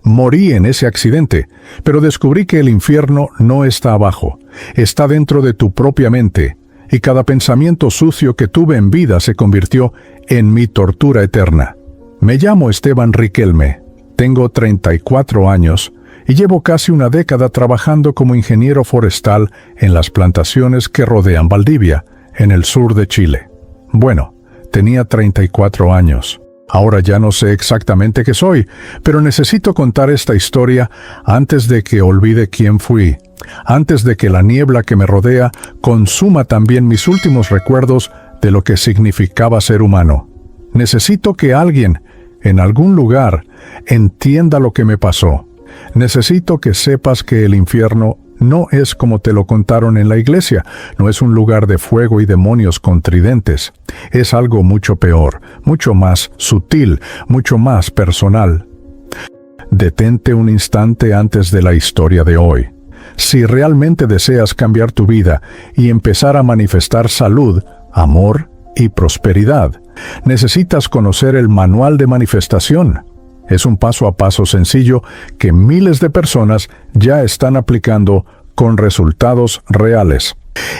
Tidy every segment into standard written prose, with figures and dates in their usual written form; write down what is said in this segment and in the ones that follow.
Morí en ese accidente, pero descubrí que el infierno no está abajo, está dentro de tu propia mente, y cada pensamiento sucio que tuve en vida se convirtió en mi tortura eterna. Me llamo Esteban Riquelme, tengo 34 años y llevo casi una década trabajando como ingeniero forestal en las plantaciones que rodean Valdivia, en el sur de Chile. Bueno, tenía 34 años. Ahora ya no sé exactamente qué soy, pero necesito contar esta historia antes de que olvide quién fui, antes de que la niebla que me rodea consuma también mis últimos recuerdos de lo que significaba ser humano. Necesito que alguien, en algún lugar, entienda lo que me pasó. Necesito que sepas que el infierno no es como te lo contaron en la iglesia, no es un lugar de fuego y demonios con tridentes. Es algo mucho peor, mucho más sutil, mucho más personal. Detente un instante antes de la historia de hoy. Si realmente deseas cambiar tu vida y empezar a manifestar salud, amor y prosperidad, necesitas conocer el manual de manifestación. Es un paso a paso sencillo que miles de personas ya están aplicando con resultados reales.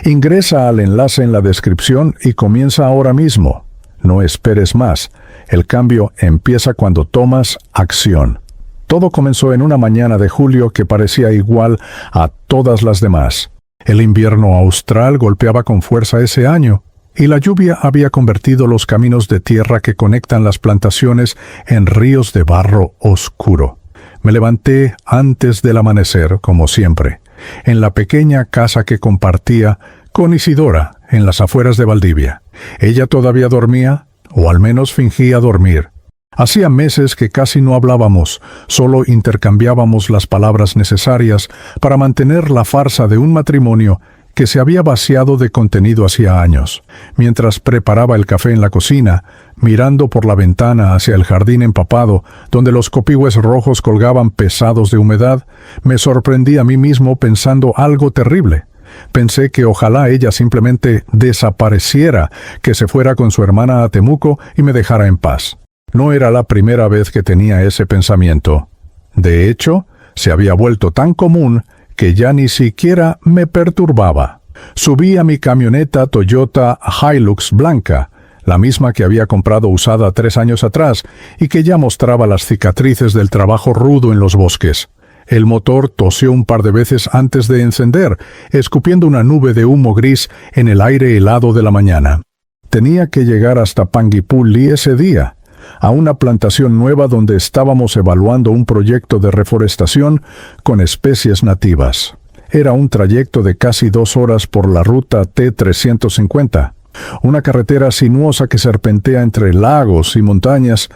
Ingresa al enlace en la descripción y comienza ahora mismo. No esperes más. El cambio empieza cuando tomas acción. Todo comenzó en una mañana de julio que parecía igual a todas las demás. El invierno austral golpeaba con fuerza ese año, y la lluvia había convertido los caminos de tierra que conectan las plantaciones en ríos de barro oscuro. Me levanté antes del amanecer, como siempre, en la pequeña casa que compartía con Isidora en las afueras de Valdivia. Ella todavía dormía, o al menos fingía dormir. Hacía meses que casi no hablábamos, solo intercambiábamos las palabras necesarias para mantener la farsa de un matrimonio que se había vaciado de contenido hacía años. Mientras preparaba el café en la cocina, mirando por la ventana hacia el jardín empapado, donde los copihue rojos colgaban pesados de humedad, me sorprendí a mí mismo pensando algo terrible. Pensé que ojalá ella simplemente desapareciera, que se fuera con su hermana a Temuco y me dejara en paz. No era la primera vez que tenía ese pensamiento. De hecho, se había vuelto tan común que ya ni siquiera me perturbaba. Subí a mi camioneta Toyota Hilux blanca, la misma que había comprado usada 3 años atrás y que ya mostraba las cicatrices del trabajo rudo en los bosques. El motor tosió un par de veces antes de encender, escupiendo una nube de humo gris en el aire helado de la mañana. Tenía que llegar hasta Panguipulli ese día, a una plantación nueva donde estábamos evaluando un proyecto de reforestación con especies nativas. Era un trayecto de casi 2 horas por la ruta T-350, una carretera sinuosa que serpentea entre lagos y montañas,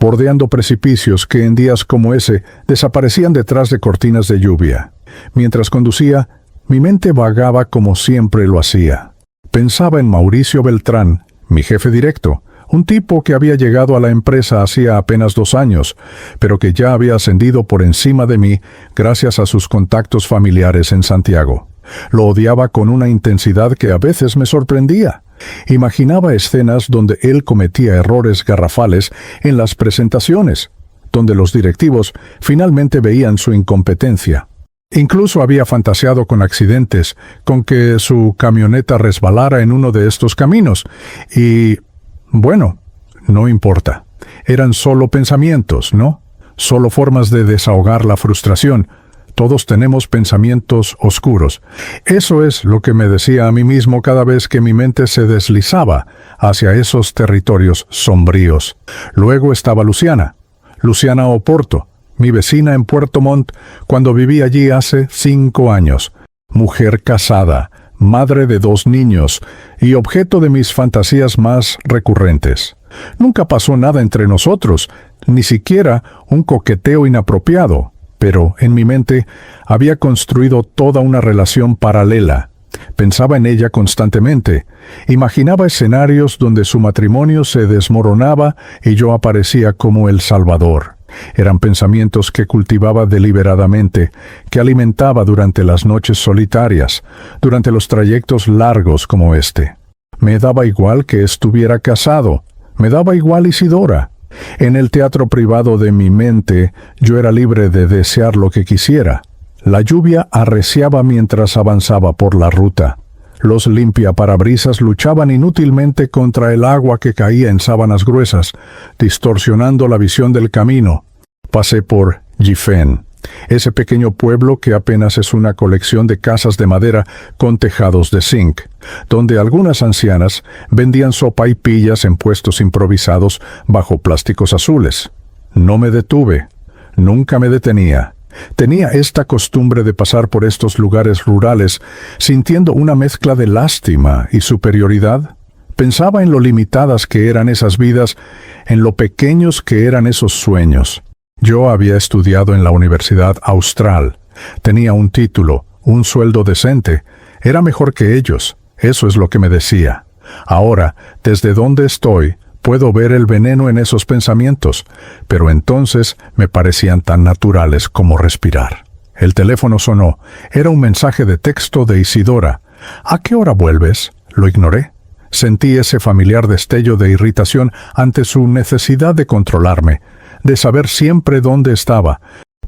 bordeando precipicios que en días como ese desaparecían detrás de cortinas de lluvia. Mientras conducía, mi mente vagaba como siempre lo hacía. Pensaba en Mauricio Beltrán, mi jefe directo, un tipo que había llegado a la empresa hacía apenas 2 años, pero que ya había ascendido por encima de mí gracias a sus contactos familiares en Santiago. Lo odiaba con una intensidad que a veces me sorprendía. Imaginaba escenas donde él cometía errores garrafales en las presentaciones, donde los directivos finalmente veían su incompetencia. Incluso había fantaseado con accidentes, con que su camioneta resbalara en uno de estos caminos, y bueno, no importa. Eran solo pensamientos, ¿no? Solo formas de desahogar la frustración. Todos tenemos pensamientos oscuros. Eso es lo que me decía a mí mismo cada vez que mi mente se deslizaba hacia esos territorios sombríos. Luego estaba Luciana Oporto, mi vecina en Puerto Montt, cuando viví allí hace 5 años. Mujer casada, madre de 2 niños y objeto de mis fantasías más recurrentes. Nunca pasó nada entre nosotros, ni siquiera un coqueteo inapropiado, pero en mi mente había construido toda una relación paralela. Pensaba en ella constantemente. Imaginaba escenarios donde su matrimonio se desmoronaba y yo aparecía como el salvador. Eran pensamientos que cultivaba deliberadamente, que alimentaba durante las noches solitarias, durante los trayectos largos como este. Me daba igual que estuviera casado, me daba igual Isidora. En el teatro privado de mi mente, yo era libre de desear lo que quisiera. La lluvia arreciaba mientras avanzaba por la ruta. Los limpiaparabrisas luchaban inútilmente contra el agua que caía en sábanas gruesas, distorsionando la visión del camino. Pasé por Giffen, ese pequeño pueblo que apenas es una colección de casas de madera con tejados de zinc, donde algunas ancianas vendían sopaipillas en puestos improvisados bajo plásticos azules. No me detuve, nunca me detenía. Tenía esta costumbre de pasar por estos lugares rurales sintiendo una mezcla de lástima y superioridad. Pensaba en lo limitadas que eran esas vidas, en lo pequeños que eran esos sueños. Yo había estudiado en la Universidad Austral. Tenía un título, un sueldo decente. Era mejor que ellos. Eso es lo que me decía. Ahora, desde donde estoy, puedo ver el veneno en esos pensamientos, pero entonces me parecían tan naturales como respirar. El teléfono sonó. Era un mensaje de texto de Isidora. ¿A qué hora vuelves? Lo ignoré. Sentí ese familiar destello de irritación ante su necesidad de controlarme, de saber siempre dónde estaba.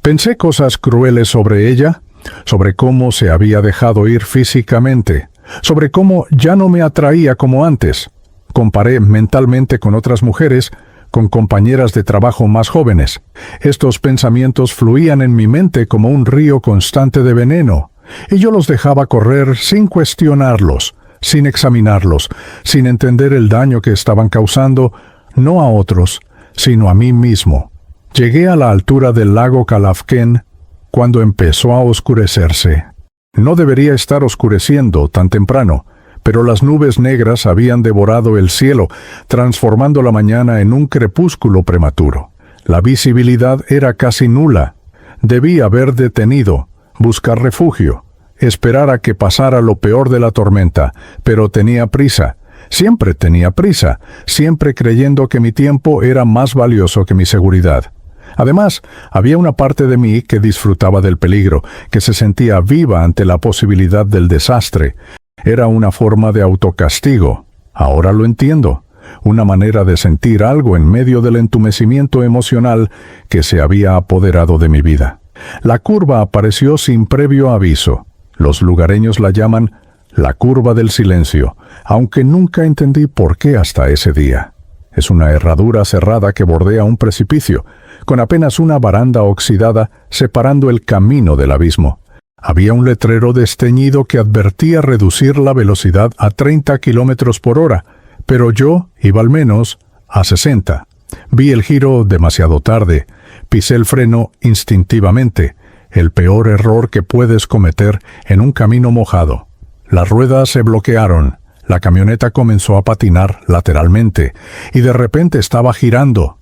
Pensé cosas crueles sobre ella, sobre cómo se había dejado ir físicamente, sobre cómo ya no me atraía como antes. Comparé mentalmente con otras mujeres, con compañeras de trabajo más jóvenes. Estos pensamientos fluían en mi mente como un río constante de veneno, y yo los dejaba correr sin cuestionarlos, sin examinarlos, sin entender el daño que estaban causando, no a otros, sino a mí mismo. Llegué a la altura del lago Calafquén cuando empezó a oscurecerse. No debería estar oscureciendo tan temprano, pero las nubes negras habían devorado el cielo, transformando la mañana en un crepúsculo prematuro. La visibilidad era casi nula. Debí haber detenido, buscar refugio, esperar a que pasara lo peor de la tormenta, pero tenía prisa. Siempre tenía prisa, siempre creyendo que mi tiempo era más valioso que mi seguridad. Además, había una parte de mí que disfrutaba del peligro, que se sentía viva ante la posibilidad del desastre. Era una forma de autocastigo. Ahora lo entiendo. Una manera de sentir algo en medio del entumecimiento emocional que se había apoderado de mi vida. La curva apareció sin previo aviso. Los lugareños la llaman la curva del silencio, aunque nunca entendí por qué hasta ese día. Es una herradura cerrada que bordea un precipicio, con apenas una baranda oxidada separando el camino del abismo. Había un letrero desteñido que advertía reducir la velocidad a 30 kilómetros por hora, pero yo iba al menos a 60. Vi el giro demasiado tarde. Pisé el freno instintivamente, el peor error que puedes cometer en un camino mojado. Las ruedas se bloquearon. La camioneta comenzó a patinar lateralmente, y de repente estaba girando,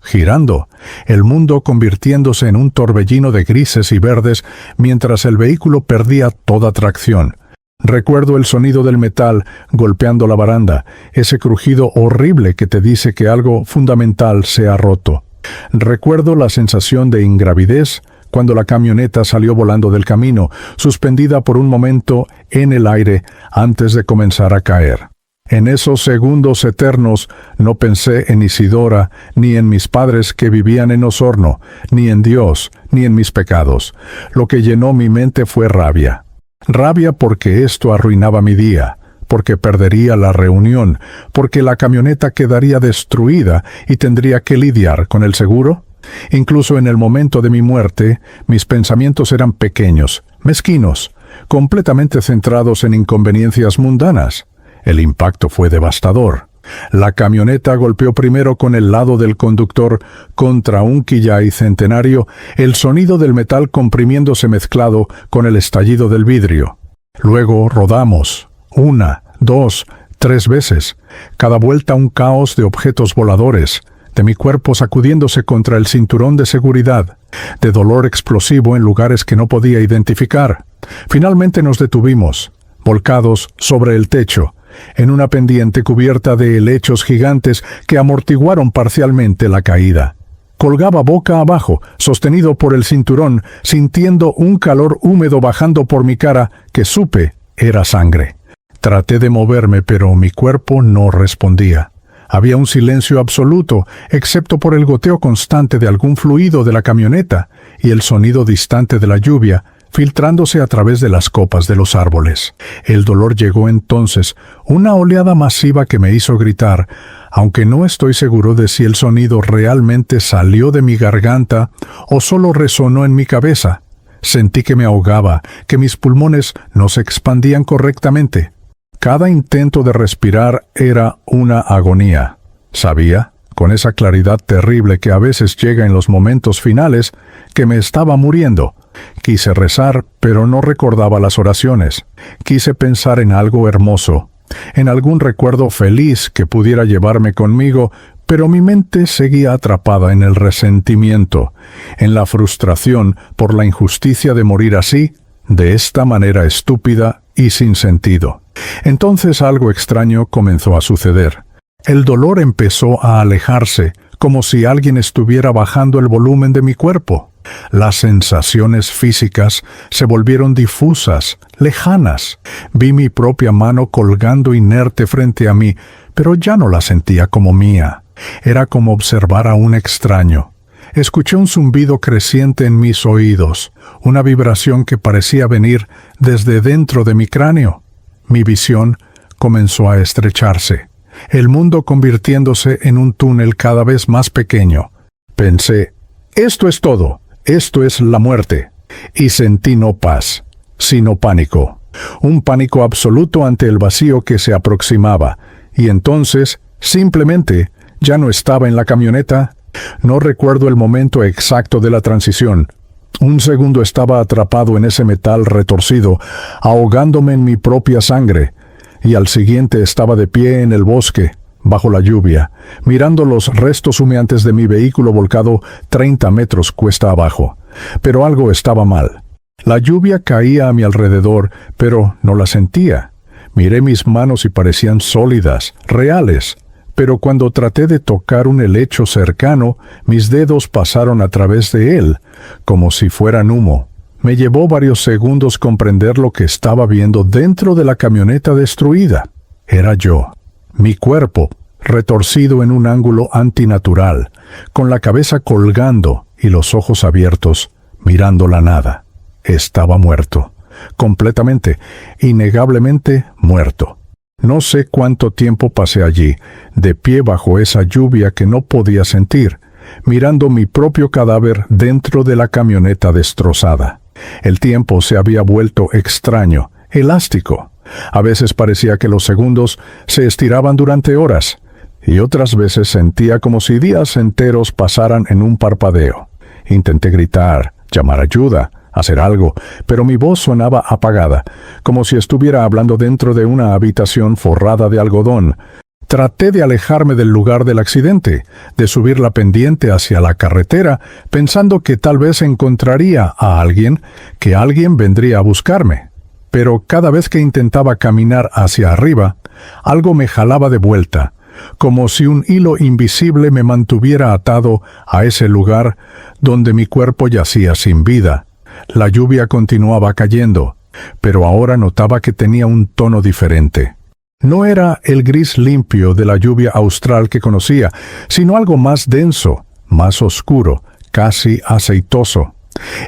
el mundo convirtiéndose en un torbellino de grises y verdes mientras el vehículo perdía toda tracción. Recuerdo el sonido del metal golpeando la baranda, ese crujido horrible que te dice que algo fundamental se ha roto. Recuerdo la sensación de ingravidez cuando la camioneta salió volando del camino, suspendida por un momento en el aire antes de comenzar a caer. En esos segundos eternos no pensé en Isidora, ni en mis padres que vivían en Osorno, ni en Dios, ni en mis pecados. Lo que llenó mi mente fue rabia. Rabia porque esto arruinaba mi día, porque perdería la reunión, porque la camioneta quedaría destruida y tendría que lidiar con el seguro. Incluso en el momento de mi muerte, mis pensamientos eran pequeños, mezquinos, completamente centrados en inconveniencias mundanas. El impacto fue devastador. La camioneta golpeó primero con el lado del conductor contra un quillay centenario, el sonido del metal comprimiéndose mezclado con el estallido del vidrio. Luego rodamos, 1, 2, 3 veces, cada vuelta un caos de objetos voladores, de mi cuerpo sacudiéndose contra el cinturón de seguridad, de dolor explosivo en lugares que no podía identificar. Finalmente nos detuvimos, volcados sobre el techo, en una pendiente cubierta de helechos gigantes que amortiguaron parcialmente la caída. Colgaba boca abajo, sostenido por el cinturón, sintiendo un calor húmedo bajando por mi cara que supe era sangre. Traté de moverme, pero mi cuerpo no respondía. Había un silencio absoluto, excepto por el goteo constante de algún fluido de la camioneta y el sonido distante de la lluvia, filtrándose a través de las copas de los árboles. El dolor llegó entonces, una oleada masiva que me hizo gritar, aunque no estoy seguro de si el sonido realmente salió de mi garganta o solo resonó en mi cabeza. Sentí que me ahogaba, que mis pulmones no se expandían correctamente. Cada intento de respirar era una agonía. Sabía, con esa claridad terrible que a veces llega en los momentos finales, que me estaba muriendo. Quise rezar, pero no recordaba las oraciones. Quise pensar en algo hermoso, en algún recuerdo feliz que pudiera llevarme conmigo, pero mi mente seguía atrapada en el resentimiento, en la frustración por la injusticia de morir así, de esta manera estúpida y sin sentido. Entonces algo extraño comenzó a suceder. El dolor empezó a alejarse, como si alguien estuviera bajando el volumen de mi cuerpo. Las sensaciones físicas se volvieron difusas, lejanas. Vi mi propia mano colgando inerte frente a mí, pero ya no la sentía como mía. Era como observar a un extraño. Escuché un zumbido creciente en mis oídos, una vibración que parecía venir desde dentro de mi cráneo. Mi visión comenzó a estrecharse, el mundo convirtiéndose en un túnel cada vez más pequeño. Pensé, esto es todo, esto es la muerte. Y sentí no paz, sino pánico. Un pánico absoluto ante el vacío que se aproximaba. Y entonces, simplemente, ya no estaba en la camioneta. No recuerdo el momento exacto de la transición. Un segundo estaba atrapado en ese metal retorcido, ahogándome en mi propia sangre, y al siguiente estaba de pie en el bosque, bajo la lluvia, mirando los restos humeantes de mi vehículo volcado 30 metros cuesta abajo. Pero algo estaba mal. La lluvia caía a mi alrededor, pero no la sentía. Miré mis manos y parecían sólidas, reales. Pero cuando traté de tocar un helecho cercano, mis dedos pasaron a través de él, como si fueran humo. Me llevó varios segundos comprender lo que estaba viendo dentro de la camioneta destruida. Era yo, mi cuerpo, retorcido en un ángulo antinatural, con la cabeza colgando y los ojos abiertos, mirando la nada. Estaba muerto, completamente, innegablemente muerto. No sé cuánto tiempo pasé allí, de pie bajo esa lluvia que no podía sentir, mirando mi propio cadáver dentro de la camioneta destrozada. El tiempo se había vuelto extraño, elástico. A veces parecía que los segundos se estiraban durante horas, y otras veces sentía como si días enteros pasaran en un parpadeo. Intenté gritar, llamar ayuda, hacer algo, pero mi voz sonaba apagada, como si estuviera hablando dentro de una habitación forrada de algodón. Traté de alejarme del lugar del accidente, de subir la pendiente hacia la carretera, pensando que tal vez encontraría a alguien, que alguien vendría a buscarme. Pero cada vez que intentaba caminar hacia arriba, algo me jalaba de vuelta, como si un hilo invisible me mantuviera atado a ese lugar donde mi cuerpo yacía sin vida. La lluvia continuaba cayendo, pero ahora notaba que tenía un tono diferente. No era el gris limpio de la lluvia austral que conocía, sino algo más denso, más oscuro, casi aceitoso.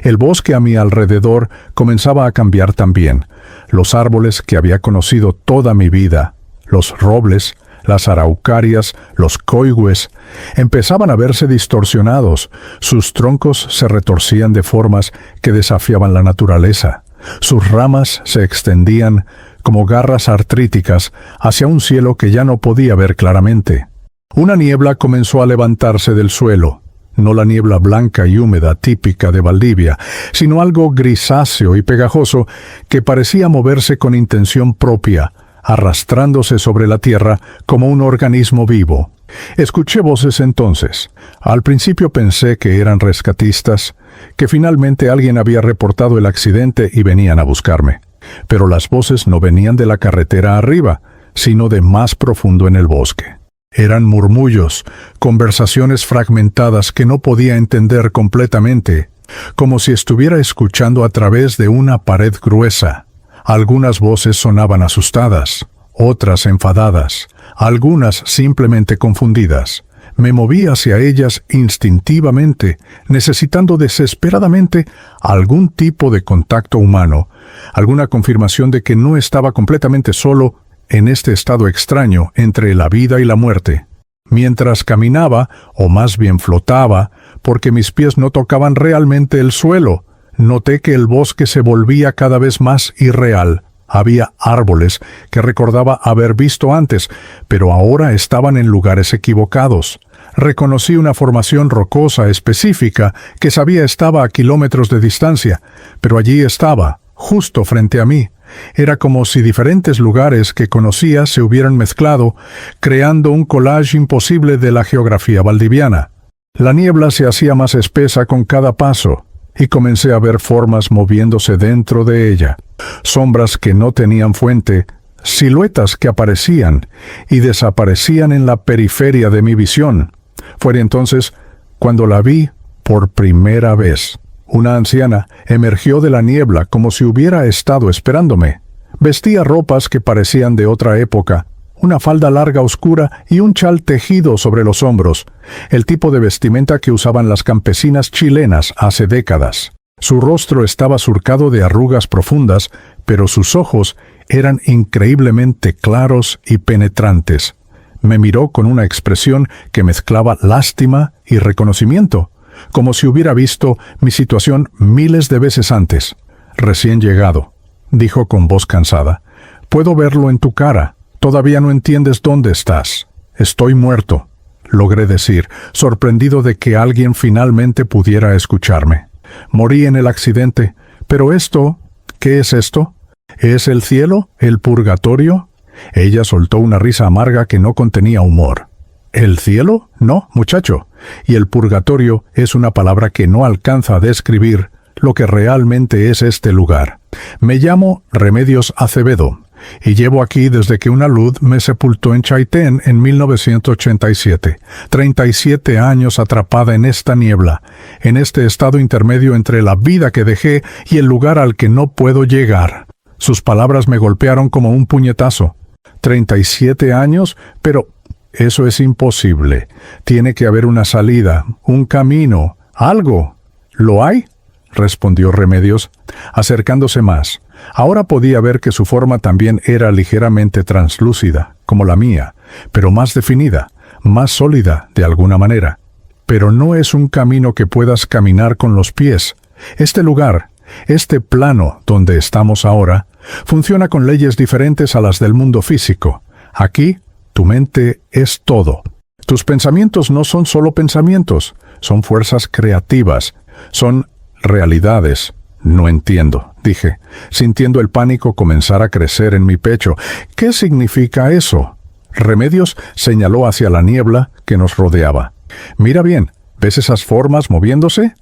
El bosque a mi alrededor comenzaba a cambiar también. Los árboles que había conocido toda mi vida, los robles, las araucarias, los coigües, empezaban a verse distorsionados. Sus troncos se retorcían de formas que desafiaban la naturaleza. Sus ramas se extendían como garras artríticas hacia un cielo que ya no podía ver claramente. Una niebla comenzó a levantarse del suelo. No la niebla blanca y húmeda típica de Valdivia, sino algo grisáceo y pegajoso que parecía moverse con intención propia, arrastrándose sobre la tierra como un organismo vivo. Escuché voces entonces. Al principio pensé que eran rescatistas, que finalmente alguien había reportado el accidente y venían a buscarme. Pero las voces no venían de la carretera arriba, sino de más profundo en el bosque. Eran murmullos, conversaciones fragmentadas que no podía entender completamente, como si estuviera escuchando a través de una pared gruesa. Algunas voces sonaban asustadas, otras enfadadas, algunas simplemente confundidas. Me moví hacia ellas instintivamente, necesitando desesperadamente algún tipo de contacto humano, alguna confirmación de que no estaba completamente solo en este estado extraño entre la vida y la muerte. Mientras caminaba, o más bien flotaba, porque mis pies no tocaban realmente el suelo, noté que el bosque se volvía cada vez más irreal. Había árboles que recordaba haber visto antes, pero ahora estaban en lugares equivocados. Reconocí una formación rocosa específica que sabía estaba a kilómetros de distancia, pero allí estaba, justo frente a mí. Era como si diferentes lugares que conocía se hubieran mezclado, creando un collage imposible de la geografía valdiviana. La niebla se hacía más espesa con cada paso, y comencé a ver formas moviéndose dentro de ella. Sombras que no tenían fuente, siluetas que aparecían y desaparecían en la periferia de mi visión. Fue entonces cuando la vi por primera vez. Una anciana emergió de la niebla como si hubiera estado esperándome. Vestía ropas que parecían de otra época, una falda larga oscura y un chal tejido sobre los hombros, el tipo de vestimenta que usaban las campesinas chilenas hace décadas. Su rostro estaba surcado de arrugas profundas, pero sus ojos eran increíblemente claros y penetrantes. Me miró con una expresión que mezclaba lástima y reconocimiento, como si hubiera visto mi situación miles de veces antes. «Recién llegado», dijo con voz cansada. «Puedo verlo en tu cara. Todavía no entiendes dónde estás». «Estoy muerto», logré decir, sorprendido de que alguien finalmente pudiera escucharme. «Morí en el accidente. Pero esto, ¿qué es esto? ¿Es el cielo? ¿El purgatorio?» Ella soltó una risa amarga que no contenía humor. ¿El cielo? No, muchacho. Y el purgatorio es una palabra que no alcanza a describir lo que realmente es este lugar. Me llamo Remedios Acevedo, y llevo aquí desde que una luz me sepultó en Chaitén en 1987. 37 años atrapada en esta niebla, en este estado intermedio entre la vida que dejé y el lugar al que no puedo llegar. Sus palabras me golpearon como un puñetazo. 37 años, pero eso es imposible. Tiene que haber una salida, un camino, algo. ¿Lo hay?, respondió Remedios, acercándose más. Ahora podía ver que su forma también era ligeramente translúcida, como la mía, pero más definida, más sólida de alguna manera. Pero no es un camino que puedas caminar con los pies. Este lugar, este plano donde estamos ahora, funciona con leyes diferentes a las del mundo físico. Aquí, tu mente es todo. Tus pensamientos no son solo pensamientos, son fuerzas creativas, son realidades. «No entiendo», dije, sintiendo el pánico comenzar a crecer en mi pecho. «¿Qué significa eso?» Remedios señaló hacia la niebla que nos rodeaba. «Mira bien, ¿ves esas formas moviéndose?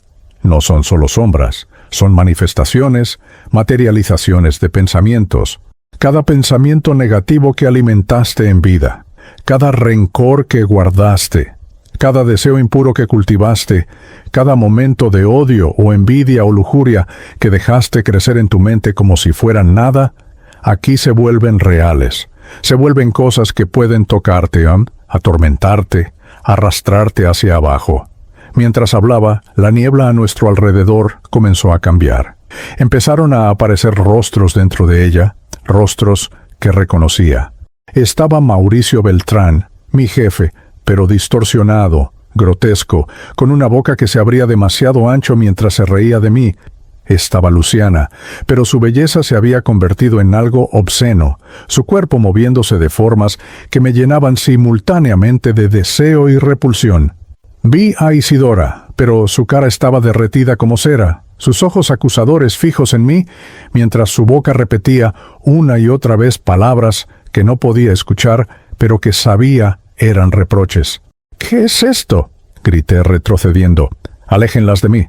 No son solo sombras, son manifestaciones, materializaciones de pensamientos. Cada pensamiento negativo que alimentaste en vida, cada rencor que guardaste, cada deseo impuro que cultivaste, cada momento de odio o envidia o lujuria que dejaste crecer en tu mente como si fueran nada, aquí se vuelven reales. Se vuelven cosas que pueden tocarte, atormentarte, arrastrarte hacia abajo». Mientras hablaba, la niebla a nuestro alrededor comenzó a cambiar. Empezaron a aparecer rostros dentro de ella, rostros que reconocía. Estaba Mauricio Beltrán, mi jefe, pero distorsionado, grotesco, con una boca que se abría demasiado ancho mientras se reía de mí. Estaba Luciana, pero su belleza se había convertido en algo obsceno, su cuerpo moviéndose de formas que me llenaban simultáneamente de deseo y repulsión. Vi a Isidora, pero su cara estaba derretida como cera, sus ojos acusadores fijos en mí, mientras su boca repetía una y otra vez palabras que no podía escuchar, pero que sabía eran reproches. «¿Qué es esto?», grité retrocediendo. «Aléjenlas de mí».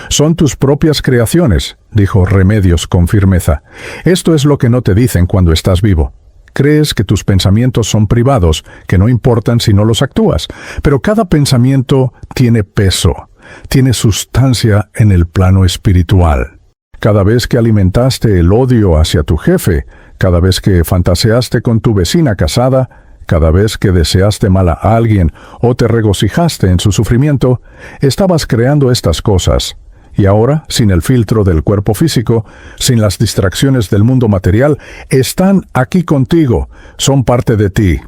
«Son tus propias creaciones», dijo Remedios con firmeza. «Esto es lo que no te dicen cuando estás vivo. Crees que tus pensamientos son privados, que no importan si no los actúas, pero cada pensamiento tiene peso, tiene sustancia en el plano espiritual. Cada vez que alimentaste el odio hacia tu jefe, cada vez que fantaseaste con tu vecina casada, cada vez que deseaste mal a alguien o te regocijaste en su sufrimiento, estabas creando estas cosas. Y ahora, sin el filtro del cuerpo físico, sin las distracciones del mundo material, están aquí contigo, son parte de ti.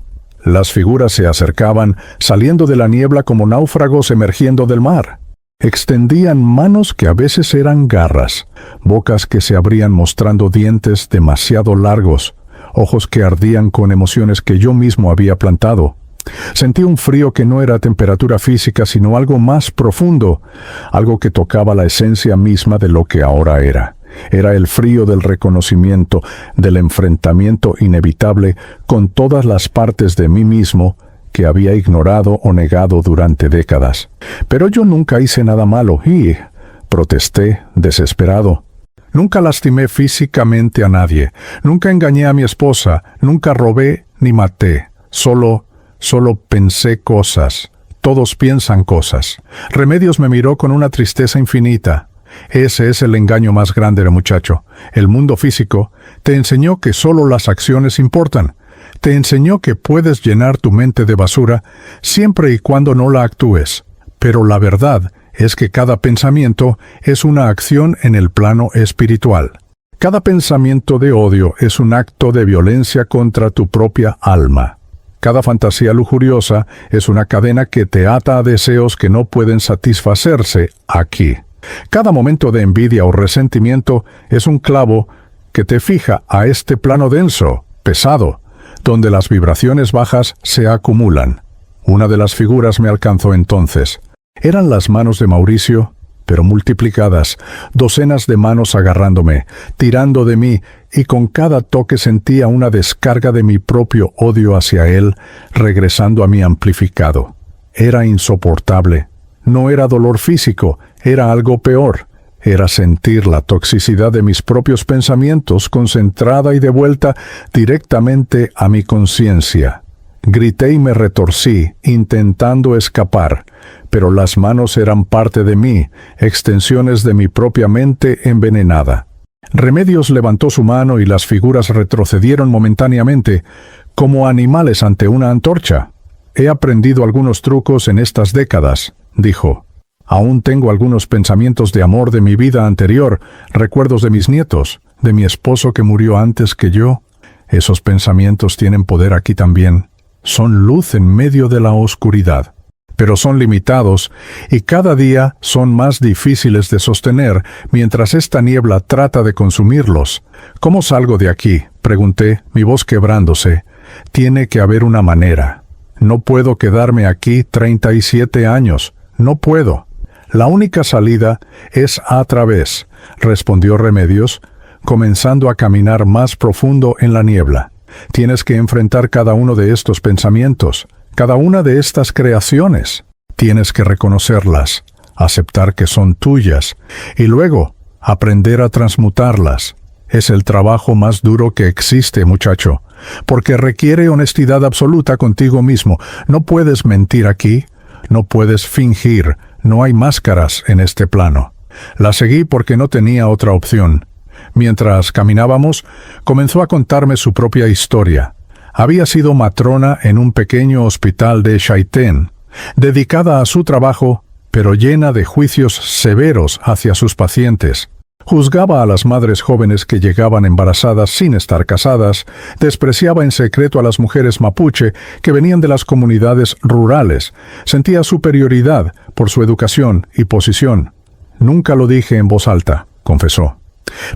Las figuras se acercaban, saliendo de la niebla como náufragos emergiendo del mar. Extendían manos que a veces eran garras, bocas que se abrían mostrando dientes demasiado largos, ojos que ardían con emociones que yo mismo había plantado. Sentí un frío que no era temperatura física, sino algo más profundo, algo que tocaba la esencia misma de lo que ahora era. Era el frío del reconocimiento, del enfrentamiento inevitable con todas las partes de mí mismo que había ignorado o negado durante décadas. Pero yo nunca hice nada malo y protesté, desesperado. Nunca lastimé físicamente a nadie, nunca engañé a mi esposa, nunca robé ni maté. Solo pensé cosas. Todos piensan cosas. Remedios me miró con una tristeza infinita. Ese es el engaño más grande, muchacho. El mundo físico te enseñó que solo las acciones importan. Te enseñó que puedes llenar tu mente de basura siempre y cuando no la actúes. Pero la verdad es que cada pensamiento es una acción en el plano espiritual. Cada pensamiento de odio es un acto de violencia contra tu propia alma. Cada fantasía lujuriosa es una cadena que te ata a deseos que no pueden satisfacerse aquí. Cada momento de envidia o resentimiento es un clavo que te fija a este plano denso, pesado, donde las vibraciones bajas se acumulan. Una de las figuras me alcanzó entonces. Eran las manos de Mauricio, pero multiplicadas, docenas de manos agarrándome, tirando de mí, y con cada toque sentía una descarga de mi propio odio hacia él, regresando a mí amplificado. Era insoportable. No era dolor físico, era algo peor. Era sentir la toxicidad de mis propios pensamientos concentrada y devuelta directamente a mi conciencia. Grité y me retorcí, intentando escapar, pero las manos eran parte de mí, extensiones de mi propia mente envenenada. Remedios levantó su mano y las figuras retrocedieron momentáneamente, como animales ante una antorcha. He aprendido algunos trucos en estas décadas, dijo. Aún tengo algunos pensamientos de amor de mi vida anterior, recuerdos de mis nietos, de mi esposo que murió antes que yo. Esos pensamientos tienen poder aquí también. Son luz en medio de la oscuridad. Pero son limitados y cada día son más difíciles de sostener mientras esta niebla trata de consumirlos. ¿Cómo salgo de aquí?, pregunté, mi voz quebrándose. Tiene que haber una manera. No puedo quedarme aquí 37 años. No puedo. La única salida es a través, respondió Remedios, comenzando a caminar más profundo en la niebla. Tienes que enfrentar cada uno de estos pensamientos, cada una de estas creaciones. Tienes que reconocerlas, aceptar que son tuyas, y luego aprender a transmutarlas. Es el trabajo más duro que existe, muchacho, porque requiere honestidad absoluta contigo mismo. No puedes mentir aquí, no puedes fingir, no hay máscaras en este plano. La seguí porque no tenía otra opción. Mientras caminábamos, comenzó a contarme su propia historia. Había sido matrona en un pequeño hospital de Chaitén, dedicada a su trabajo, pero llena de juicios severos hacia sus pacientes. Juzgaba a las madres jóvenes que llegaban embarazadas sin estar casadas, despreciaba en secreto a las mujeres mapuche que venían de las comunidades rurales, sentía superioridad por su educación y posición. Nunca lo dije en voz alta, confesó.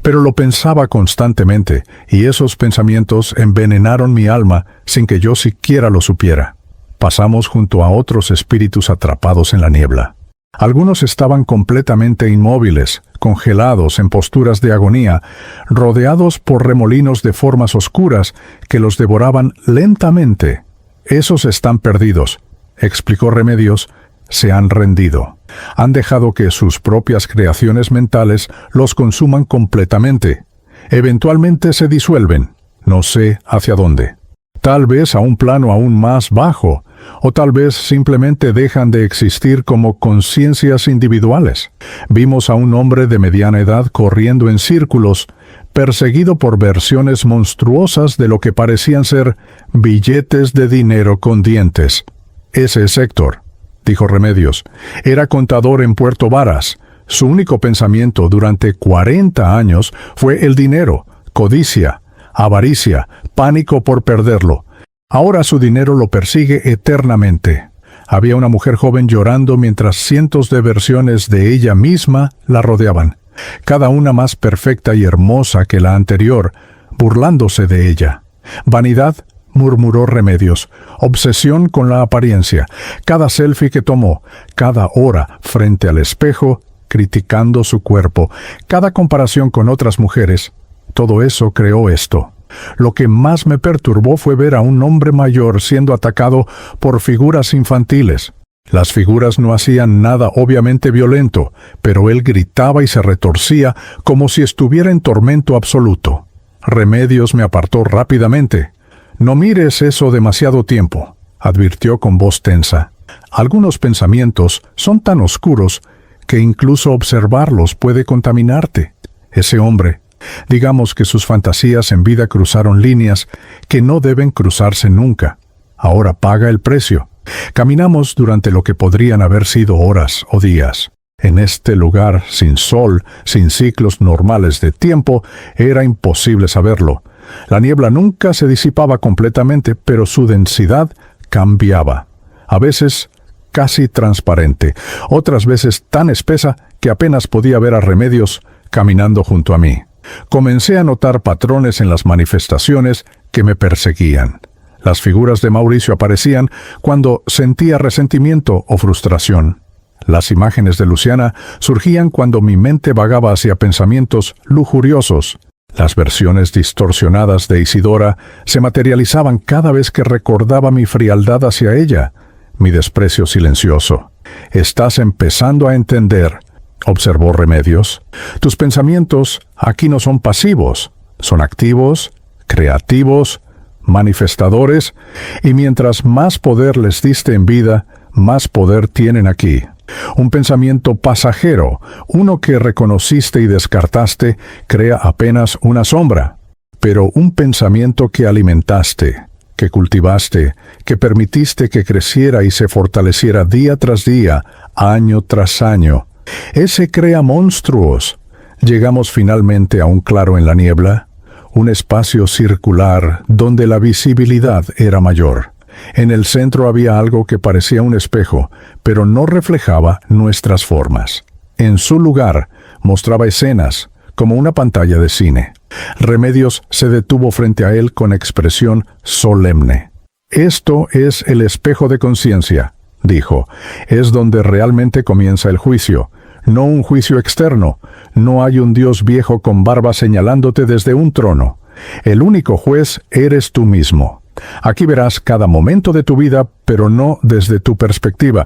Pero lo pensaba constantemente, y esos pensamientos envenenaron mi alma sin que yo siquiera lo supiera. Pasamos junto a otros espíritus atrapados en la niebla. Algunos estaban completamente inmóviles, congelados en posturas de agonía, rodeados por remolinos de formas oscuras que los devoraban lentamente. Esos están perdidos, explicó Remedios, se han rendido. Han dejado que sus propias creaciones mentales los consuman completamente. Eventualmente se disuelven, no sé hacia dónde. Tal vez a un plano aún más bajo, o tal vez simplemente dejan de existir como conciencias individuales. Vimos a un hombre de mediana edad corriendo en círculos, perseguido por versiones monstruosas de lo que parecían ser billetes de dinero con dientes. «Ese es Héctor», dijo Remedios. Era contador en Puerto Varas. Su único pensamiento durante 40 años fue el dinero, codicia, avaricia, pánico por perderlo. Ahora su dinero lo persigue eternamente. Había una mujer joven llorando mientras cientos de versiones de ella misma la rodeaban, cada una más perfecta y hermosa que la anterior, burlándose de ella. «Vanidad», murmuró Remedios, «obsesión con la apariencia. Cada selfie que tomó, cada hora frente al espejo, criticando su cuerpo, cada comparación con otras mujeres, todo eso creó esto. Lo que más me perturbó fue ver a un hombre mayor siendo atacado por figuras infantiles. Las figuras no hacían nada obviamente violento, pero él gritaba y se retorcía como si estuviera en tormento absoluto. Remedios me apartó rápidamente. «No mires eso demasiado tiempo», advirtió con voz tensa. «Algunos pensamientos son tan oscuros que incluso observarlos puede contaminarte». Ese hombre, digamos que sus fantasías en vida cruzaron líneas que no deben cruzarse nunca. Ahora paga el precio. Caminamos durante lo que podrían haber sido horas o días. En este lugar, sin sol, sin ciclos normales de tiempo, era imposible saberlo. La niebla nunca se disipaba completamente, pero su densidad cambiaba. A veces casi transparente, otras veces tan espesa que apenas podía ver a Remedios caminando junto a mí. Comencé a notar patrones en las manifestaciones que me perseguían. Las figuras de Mauricio aparecían cuando sentía resentimiento o frustración. Las imágenes de Luciana surgían cuando mi mente vagaba hacia pensamientos lujuriosos. Las versiones distorsionadas de Isidora se materializaban cada vez que recordaba mi frialdad hacia ella, mi desprecio silencioso. «Estás empezando a entender», observó Remedios. «Tus pensamientos aquí no son pasivos, son activos, creativos, manifestadores, y mientras más poder les diste en vida, más poder tienen aquí. Un pensamiento pasajero, uno que reconociste y descartaste, crea apenas una sombra. Pero un pensamiento que alimentaste, que cultivaste, que permitiste que creciera y se fortaleciera día tras día, año tras año, ese crea monstruos». Llegamos finalmente a un claro en la niebla, un espacio circular donde la visibilidad era mayor. En el centro había algo que parecía un espejo, pero no reflejaba nuestras formas. En su lugar mostraba escenas, como una pantalla de cine. Remedios se detuvo frente a él con expresión solemne. «Esto es el espejo de conciencia», dijo. «Es donde realmente comienza el juicio. No un juicio externo. No hay un Dios viejo con barba señalándote desde un trono. El único juez eres tú mismo. Aquí verás cada momento de tu vida, pero no desde tu perspectiva.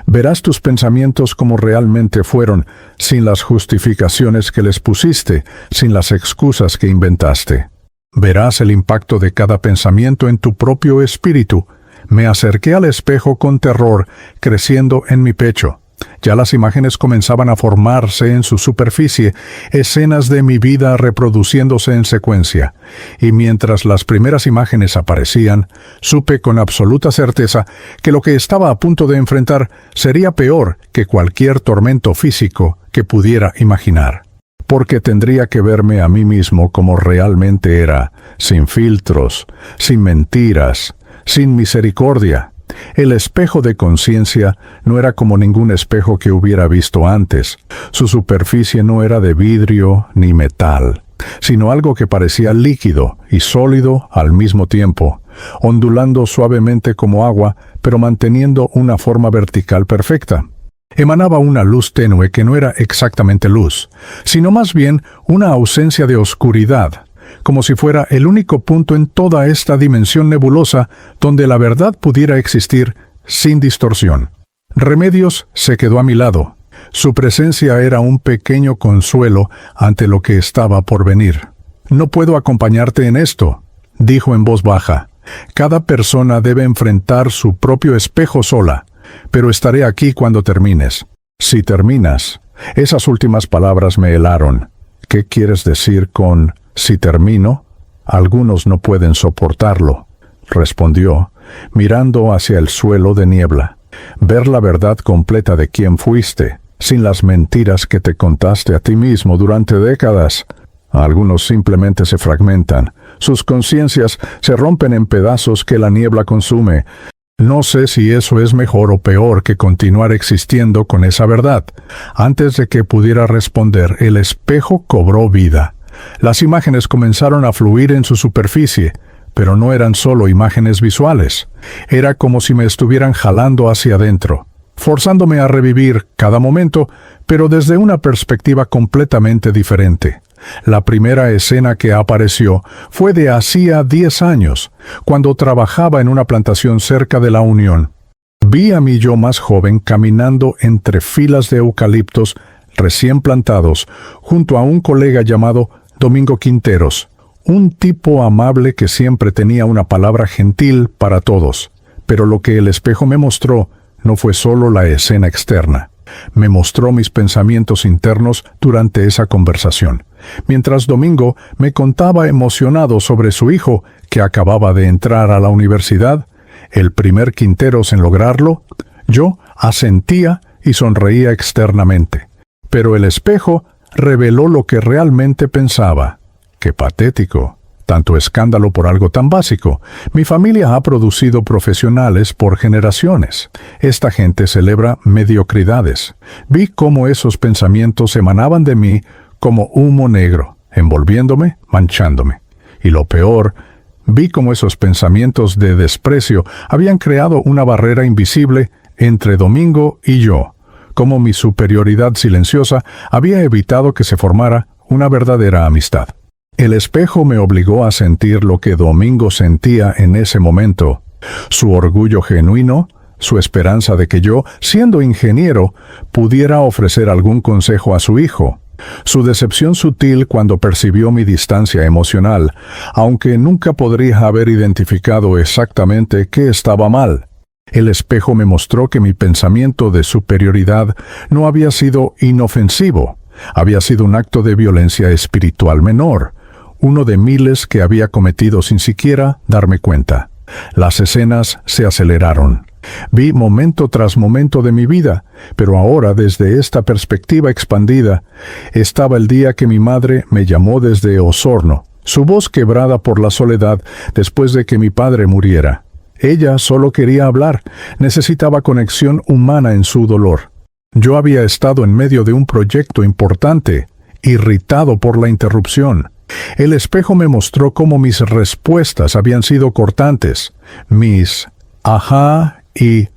Verás tus pensamientos como realmente fueron, sin las justificaciones que les pusiste, sin las excusas que inventaste. Verás el impacto de cada pensamiento en tu propio espíritu. Me acerqué al espejo con terror, creciendo en mi pecho. Ya las imágenes comenzaban a formarse en su superficie, escenas de mi vida reproduciéndose en secuencia. Y mientras las primeras imágenes aparecían, supe con absoluta certeza que lo que estaba a punto de enfrentar sería peor que cualquier tormento físico que pudiera imaginar. Porque tendría que verme a mí mismo como realmente era, sin filtros, sin mentiras, sin misericordia. El espejo de conciencia no era como ningún espejo que hubiera visto antes. Su superficie no era de vidrio ni metal, sino algo que parecía líquido y sólido al mismo tiempo, ondulando suavemente como agua, pero manteniendo una forma vertical perfecta. Emanaba una luz tenue que no era exactamente luz, sino más bien una ausencia de oscuridad, como si fuera el único punto en toda esta dimensión nebulosa donde la verdad pudiera existir sin distorsión. Remedios se quedó a mi lado. Su presencia era un pequeño consuelo ante lo que estaba por venir. «No puedo acompañarte en esto», dijo en voz baja. Cada persona debe enfrentar su propio espejo sola, pero estaré aquí cuando termines. Si terminas. Esas últimas palabras me helaron. ¿Qué quieres decir con si termino? Algunos no pueden soportarlo, respondió, mirando hacia el suelo de niebla. Ver la verdad completa de quién fuiste, sin las mentiras que te contaste a ti mismo durante décadas. Algunos simplemente se fragmentan. Sus conciencias se rompen en pedazos que la niebla consume. No sé si eso es mejor o peor que continuar existiendo con esa verdad. Antes de que pudiera responder, el espejo cobró vida. Las imágenes comenzaron a fluir en su superficie, pero no eran solo imágenes visuales. Era como si me estuvieran jalando hacia adentro, forzándome a revivir cada momento, pero desde una perspectiva completamente diferente. La primera escena que apareció fue de hacía 10 años, cuando trabajaba en una plantación cerca de La Unión. Vi a mi yo más joven caminando entre filas de eucaliptos recién plantados, junto a un colega llamado Domingo Quinteros, un tipo amable que siempre tenía una palabra gentil para todos. Pero lo que el espejo me mostró no fue solo la escena externa. Me mostró mis pensamientos internos durante esa conversación, mientras Domingo me contaba emocionado sobre su hijo, que acababa de entrar a la universidad, el primer Quinteros en lograrlo. Yo asentía y sonreía externamente, pero el espejo reveló lo que realmente pensaba. ¡Qué patético! Tanto escándalo por algo tan básico. Mi familia ha producido profesionales por generaciones. Esta gente celebra mediocridades. Vi cómo esos pensamientos emanaban de mí como humo negro, envolviéndome, manchándome. Y lo peor, vi cómo esos pensamientos de desprecio habían creado una barrera invisible entre Domingo y yo, cómo mi superioridad silenciosa había evitado que se formara una verdadera amistad. El espejo me obligó a sentir lo que Domingo sentía en ese momento, su orgullo genuino, su esperanza de que yo, siendo ingeniero, pudiera ofrecer algún consejo a su hijo, su decepción sutil cuando percibió mi distancia emocional, aunque nunca podría haber identificado exactamente qué estaba mal. El espejo me mostró que mi pensamiento de superioridad no había sido inofensivo, había sido un acto de violencia espiritual menor, uno de miles que había cometido sin siquiera darme cuenta. Las escenas se aceleraron. Vi momento tras momento de mi vida, pero ahora desde esta perspectiva expandida, estaba el día que mi madre me llamó desde Osorno, su voz quebrada por la soledad después de que mi padre muriera. Ella solo quería hablar, necesitaba conexión humana en su dolor. Yo había estado en medio de un proyecto importante, irritado por la interrupción. El espejo me mostró cómo mis respuestas habían sido cortantes, mis ajá y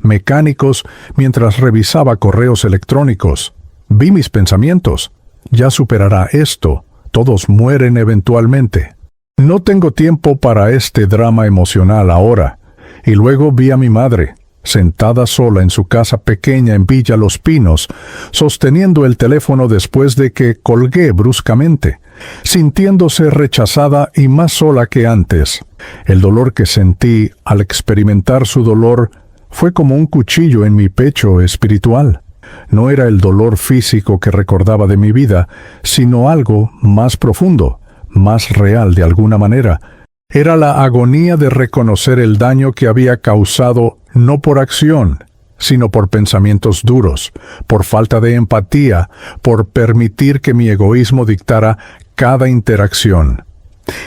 mecánicos mientras revisaba correos electrónicos. Vi mis pensamientos. Ya superará esto. Todos mueren eventualmente. No tengo tiempo para este drama emocional ahora. Y luego vi a mi madre, sentada sola en su casa pequeña en Villa Los Pinos, sosteniendo el teléfono después de que colgué bruscamente, sintiéndose rechazada y más sola que antes. El dolor que sentí al experimentar su dolor fue como un cuchillo en mi pecho espiritual. No era el dolor físico que recordaba de mi vida, sino algo más profundo, más real de alguna manera. Era la agonía de reconocer el daño que había causado no por acción, sino por pensamientos duros, por falta de empatía, por permitir que mi egoísmo dictara cada interacción.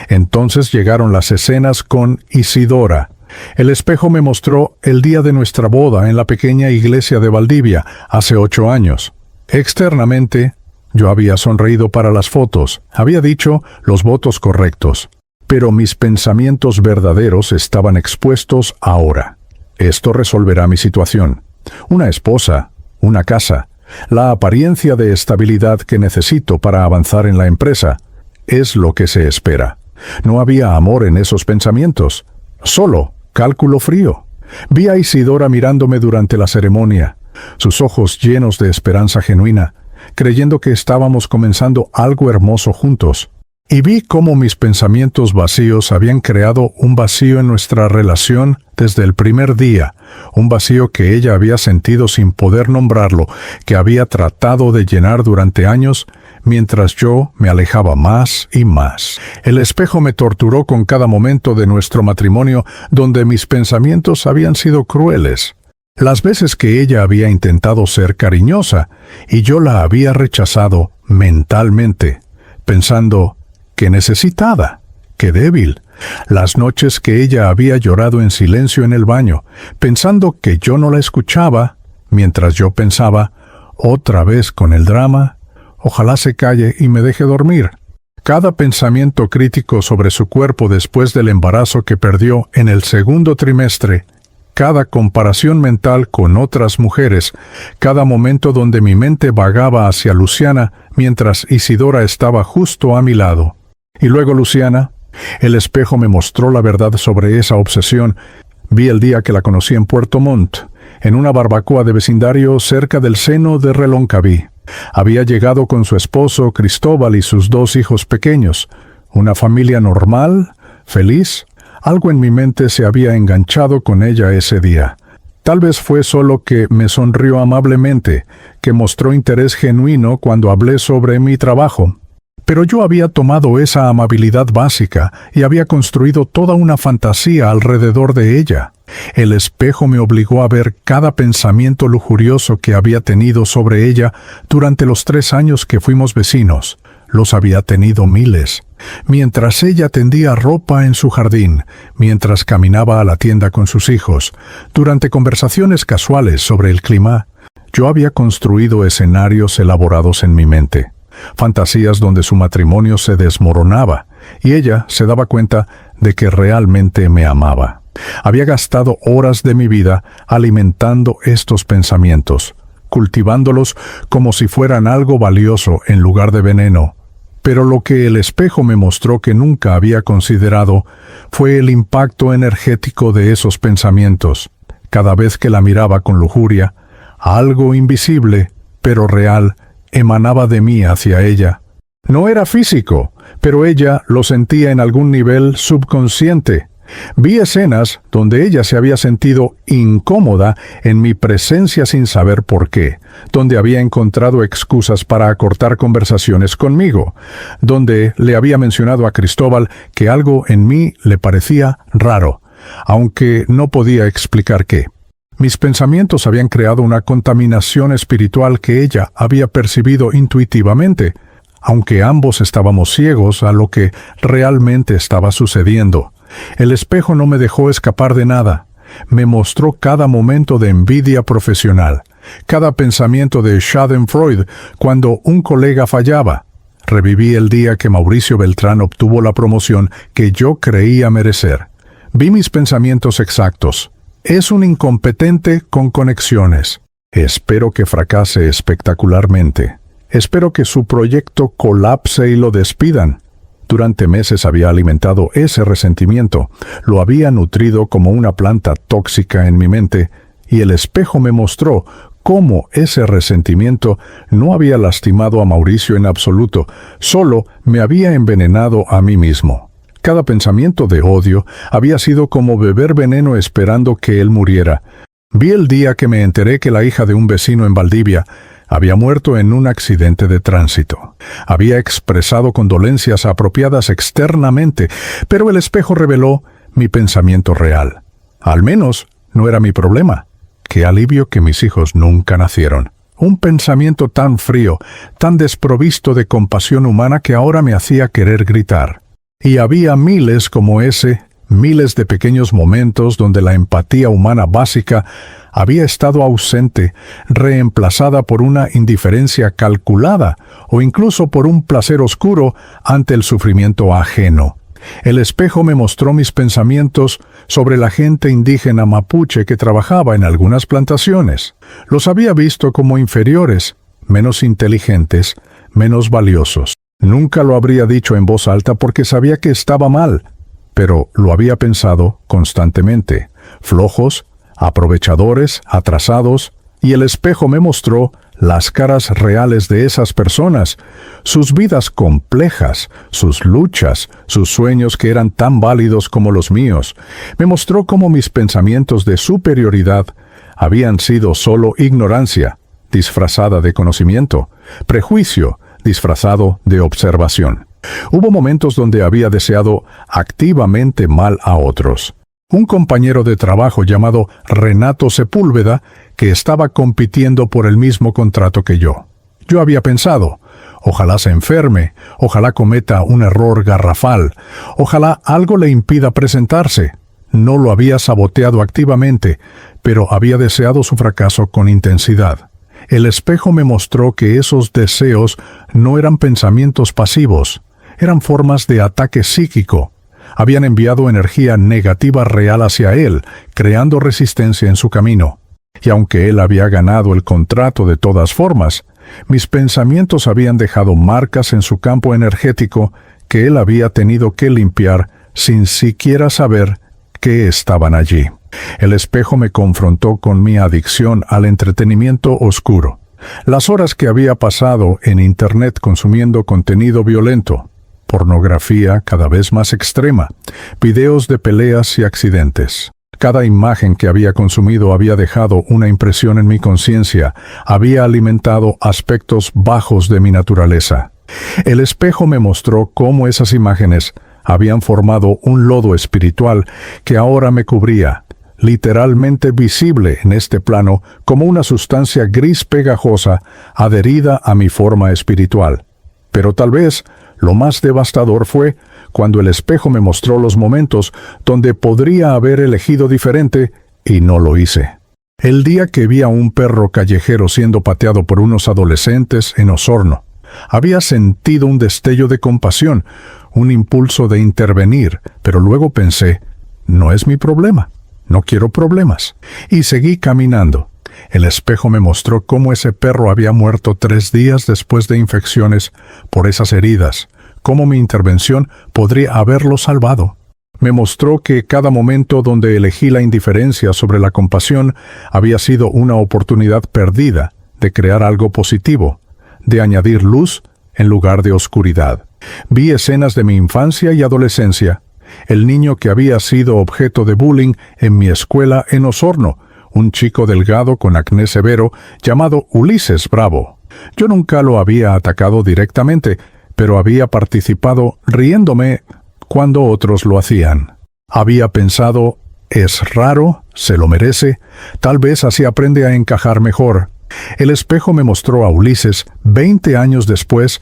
Entonces llegaron las escenas con Isidora. El espejo me mostró el día de nuestra boda en la pequeña iglesia de Valdivia, hace 8 años. Externamente, yo había sonreído para las fotos, había dicho los votos correctos. Pero mis pensamientos verdaderos estaban expuestos ahora. Esto resolverá mi situación. Una esposa, una casa, la apariencia de estabilidad que necesito para avanzar en la empresa. Es lo que se espera. No había amor en esos pensamientos. Solo cálculo frío. Vi a Isidora mirándome durante la ceremonia, sus ojos llenos de esperanza genuina, creyendo que estábamos comenzando algo hermoso juntos. Y vi cómo mis pensamientos vacíos habían creado un vacío en nuestra relación desde el primer día, un vacío que ella había sentido sin poder nombrarlo, que había tratado de llenar durante años, mientras yo me alejaba más y más. El espejo me torturó con cada momento de nuestro matrimonio donde mis pensamientos habían sido crueles. Las veces que ella había intentado ser cariñosa y yo la había rechazado mentalmente, pensando, ¡qué necesitada! ¡Qué débil! Las noches que ella había llorado en silencio en el baño, pensando que yo no la escuchaba, mientras yo pensaba, otra vez con el drama, ojalá se calle y me deje dormir. Cada pensamiento crítico sobre su cuerpo después del embarazo que perdió en el segundo trimestre, cada comparación mental con otras mujeres, cada momento donde mi mente vagaba hacia Luciana mientras Isidora estaba justo a mi lado. Y luego Luciana, el espejo me mostró la verdad sobre esa obsesión. Vi el día que la conocí en Puerto Montt, en una barbacoa de vecindario cerca del seno de Reloncaví. Había llegado con su esposo Cristóbal y sus 2 hijos pequeños, una familia normal, feliz. Algo en mi mente se había enganchado con ella ese día. Tal vez fue solo que me sonrió amablemente, que mostró interés genuino cuando hablé sobre mi trabajo. Pero yo había tomado esa amabilidad básica y había construido toda una fantasía alrededor de ella. El espejo me obligó a ver cada pensamiento lujurioso que había tenido sobre ella durante los 3 años que fuimos vecinos. Los había tenido miles. Mientras ella tendía ropa en su jardín, mientras caminaba a la tienda con sus hijos, durante conversaciones casuales sobre el clima, yo había construido escenarios elaborados en mi mente. Fantasías donde su matrimonio se desmoronaba, y ella se daba cuenta de que realmente me amaba. Había gastado horas de mi vida alimentando estos pensamientos, cultivándolos como si fueran algo valioso en lugar de veneno. Pero lo que el espejo me mostró que nunca había considerado fue el impacto energético de esos pensamientos. Cada vez que la miraba con lujuria, algo invisible, pero real, emanaba de mí hacia ella. No era físico, pero ella lo sentía en algún nivel subconsciente. Vi escenas donde ella se había sentido incómoda en mi presencia sin saber por qué, donde había encontrado excusas para acortar conversaciones conmigo, donde le había mencionado a Cristóbal que algo en mí le parecía raro, aunque no podía explicar qué. Mis pensamientos habían creado una contaminación espiritual que ella había percibido intuitivamente, aunque ambos estábamos ciegos a lo que realmente estaba sucediendo. El espejo no me dejó escapar de nada. Me mostró cada momento de envidia profesional, cada pensamiento de Schadenfreude cuando un colega fallaba. Reviví el día que Mauricio Beltrán obtuvo la promoción que yo creía merecer. Vi mis pensamientos exactos. Es un incompetente con conexiones. Espero que fracase espectacularmente. Espero que su proyecto colapse y lo despidan. Durante meses había alimentado ese resentimiento, lo había nutrido como una planta tóxica en mi mente, y el espejo me mostró cómo ese resentimiento no había lastimado a Mauricio en absoluto, solo me había envenenado a mí mismo. Cada pensamiento de odio había sido como beber veneno esperando que él muriera. Vi el día que me enteré que la hija de un vecino en Valdivia había muerto en un accidente de tránsito. Había expresado condolencias apropiadas externamente, pero el espejo reveló mi pensamiento real. Al menos no era mi problema. Qué alivio que mis hijos nunca nacieron. Un pensamiento tan frío, tan desprovisto de compasión humana que ahora me hacía querer gritar. Y había miles como ese, miles de pequeños momentos donde la empatía humana básica había estado ausente, reemplazada por una indiferencia calculada o incluso por un placer oscuro ante el sufrimiento ajeno. El espejo me mostró mis pensamientos sobre la gente indígena mapuche que trabajaba en algunas plantaciones. Los había visto como inferiores, menos inteligentes, menos valiosos. Nunca lo habría dicho en voz alta porque sabía que estaba mal, pero lo había pensado constantemente. Flojos, aprovechadores, atrasados, y el espejo me mostró las caras reales de esas personas, sus vidas complejas, sus luchas, sus sueños que eran tan válidos como los míos. Me mostró cómo mis pensamientos de superioridad habían sido solo ignorancia, disfrazada de conocimiento, prejuicio, disfrazado de observación. Hubo momentos donde había deseado activamente mal a otros. Un compañero de trabajo llamado Renato Sepúlveda, que estaba compitiendo por el mismo contrato que yo. Yo había pensado, ojalá se enferme, ojalá cometa un error garrafal, ojalá algo le impida presentarse. No lo había saboteado activamente, pero había deseado su fracaso con intensidad. El espejo me mostró que esos deseos no eran pensamientos pasivos, eran formas de ataque psíquico. Habían enviado energía negativa real hacia él, creando resistencia en su camino. Y aunque él había ganado el contrato de todas formas, mis pensamientos habían dejado marcas en su campo energético que él había tenido que limpiar sin siquiera saber que estaban allí. El espejo me confrontó con mi adicción al entretenimiento oscuro. Las horas que había pasado en Internet consumiendo contenido violento, pornografía cada vez más extrema, videos de peleas y accidentes. Cada imagen que había consumido había dejado una impresión en mi conciencia, había alimentado aspectos bajos de mi naturaleza. El espejo me mostró cómo esas imágenes habían formado un lodo espiritual que ahora me cubría, literalmente visible en este plano como una sustancia gris pegajosa adherida a mi forma espiritual. Pero tal vez lo más devastador fue cuando el espejo me mostró los momentos donde podría haber elegido diferente y no lo hice. El día que vi a un perro callejero siendo pateado por unos adolescentes en Osorno, había sentido un destello de compasión, un impulso de intervenir, pero luego pensé, no es mi problema, no quiero problemas, y seguí caminando. El espejo me mostró cómo ese perro había muerto 3 días después de infecciones por esas heridas, cómo mi intervención podría haberlo salvado. Me mostró que cada momento donde elegí la indiferencia sobre la compasión había sido una oportunidad perdida de crear algo positivo, de añadir luz en lugar de oscuridad. Vi escenas de mi infancia y adolescencia. El niño que había sido objeto de bullying en mi escuela en Osorno, un chico delgado con acné severo llamado Ulises Bravo. Yo nunca lo había atacado directamente, pero había participado riéndome cuando otros lo hacían. Había pensado, es raro, se lo merece, tal vez así aprende a encajar mejor. El espejo me mostró a Ulises 20 años después,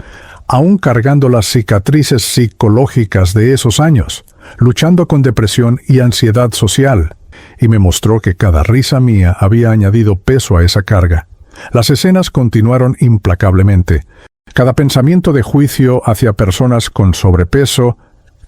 aún cargando las cicatrices psicológicas de esos años, luchando con depresión y ansiedad social, y me mostró que cada risa mía había añadido peso a esa carga. Las escenas continuaron implacablemente. Cada pensamiento de juicio hacia personas con sobrepeso,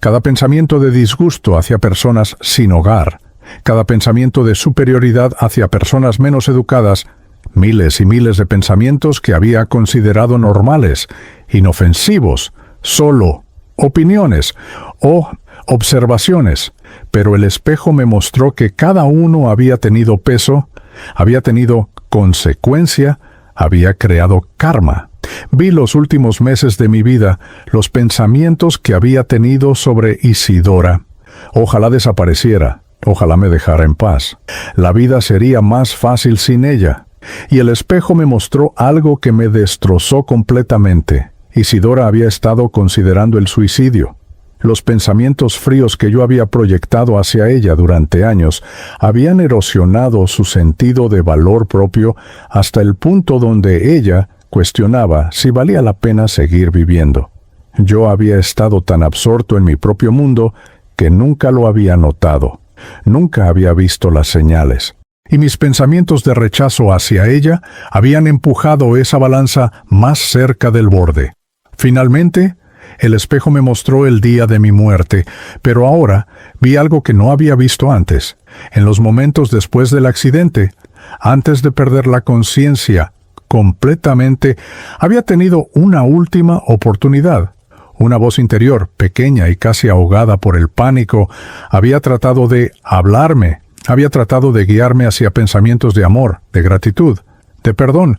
cada pensamiento de disgusto hacia personas sin hogar, cada pensamiento de superioridad hacia personas menos educadas, miles y miles de pensamientos que había considerado normales, inofensivos, solo opiniones o observaciones, pero el espejo me mostró que cada uno había tenido peso, había tenido consecuencia, había creado karma. Vi los últimos meses de mi vida, los pensamientos que había tenido sobre Isidora. Ojalá desapareciera, ojalá me dejara en paz. La vida sería más fácil sin ella. Y el espejo me mostró algo que me destrozó completamente. Isidora había estado considerando el suicidio. Los pensamientos fríos que yo había proyectado hacia ella durante años habían erosionado su sentido de valor propio hasta el punto donde ella cuestionaba si valía la pena seguir viviendo. Yo había estado tan absorto en mi propio mundo que nunca lo había notado. Nunca había visto las señales. Y mis pensamientos de rechazo hacia ella habían empujado esa balanza más cerca del borde. Finalmente, el espejo me mostró el día de mi muerte, pero ahora vi algo que no había visto antes. En los momentos después del accidente, antes de perder la conciencia completamente, había tenido una última oportunidad. Una voz interior, pequeña y casi ahogada por el pánico, había tratado de hablarme, había tratado de guiarme hacia pensamientos de amor, de gratitud, de perdón.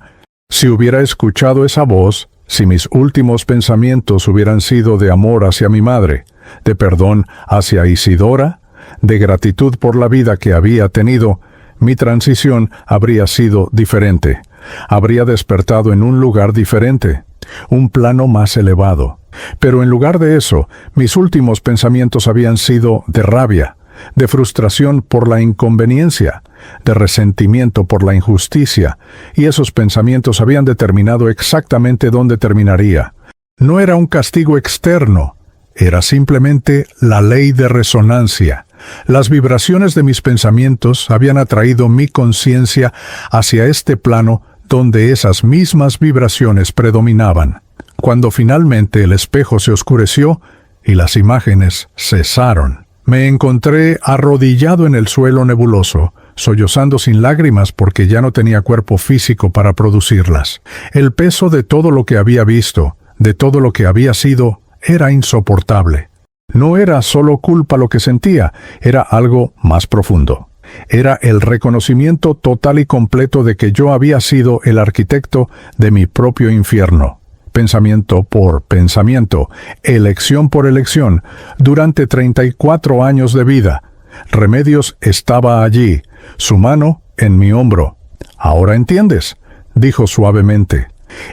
Si hubiera escuchado esa voz, si mis últimos pensamientos hubieran sido de amor hacia mi madre, de perdón hacia Isidora, de gratitud por la vida que había tenido, mi transición habría sido diferente. Habría despertado en un lugar diferente, un plano más elevado. Pero en lugar de eso, mis últimos pensamientos habían sido de rabia, de frustración por la inconveniencia, de resentimiento por la injusticia, y esos pensamientos habían determinado exactamente dónde terminaría. No era un castigo externo, era simplemente la ley de resonancia. Las vibraciones de mis pensamientos habían atraído mi conciencia hacia este plano donde esas mismas vibraciones predominaban. Cuando finalmente el espejo se oscureció y las imágenes cesaron, me encontré arrodillado en el suelo nebuloso, sollozando sin lágrimas porque ya no tenía cuerpo físico para producirlas. El peso de todo lo que había visto, de todo lo que había sido, era insoportable. No era solo culpa lo que sentía, era algo más profundo. Era el reconocimiento total y completo de que yo había sido el arquitecto de mi propio infierno. Pensamiento por pensamiento, elección por elección, durante 34 años de vida. Remedios estaba allí, su mano en mi hombro. «Ahora entiendes», dijo suavemente.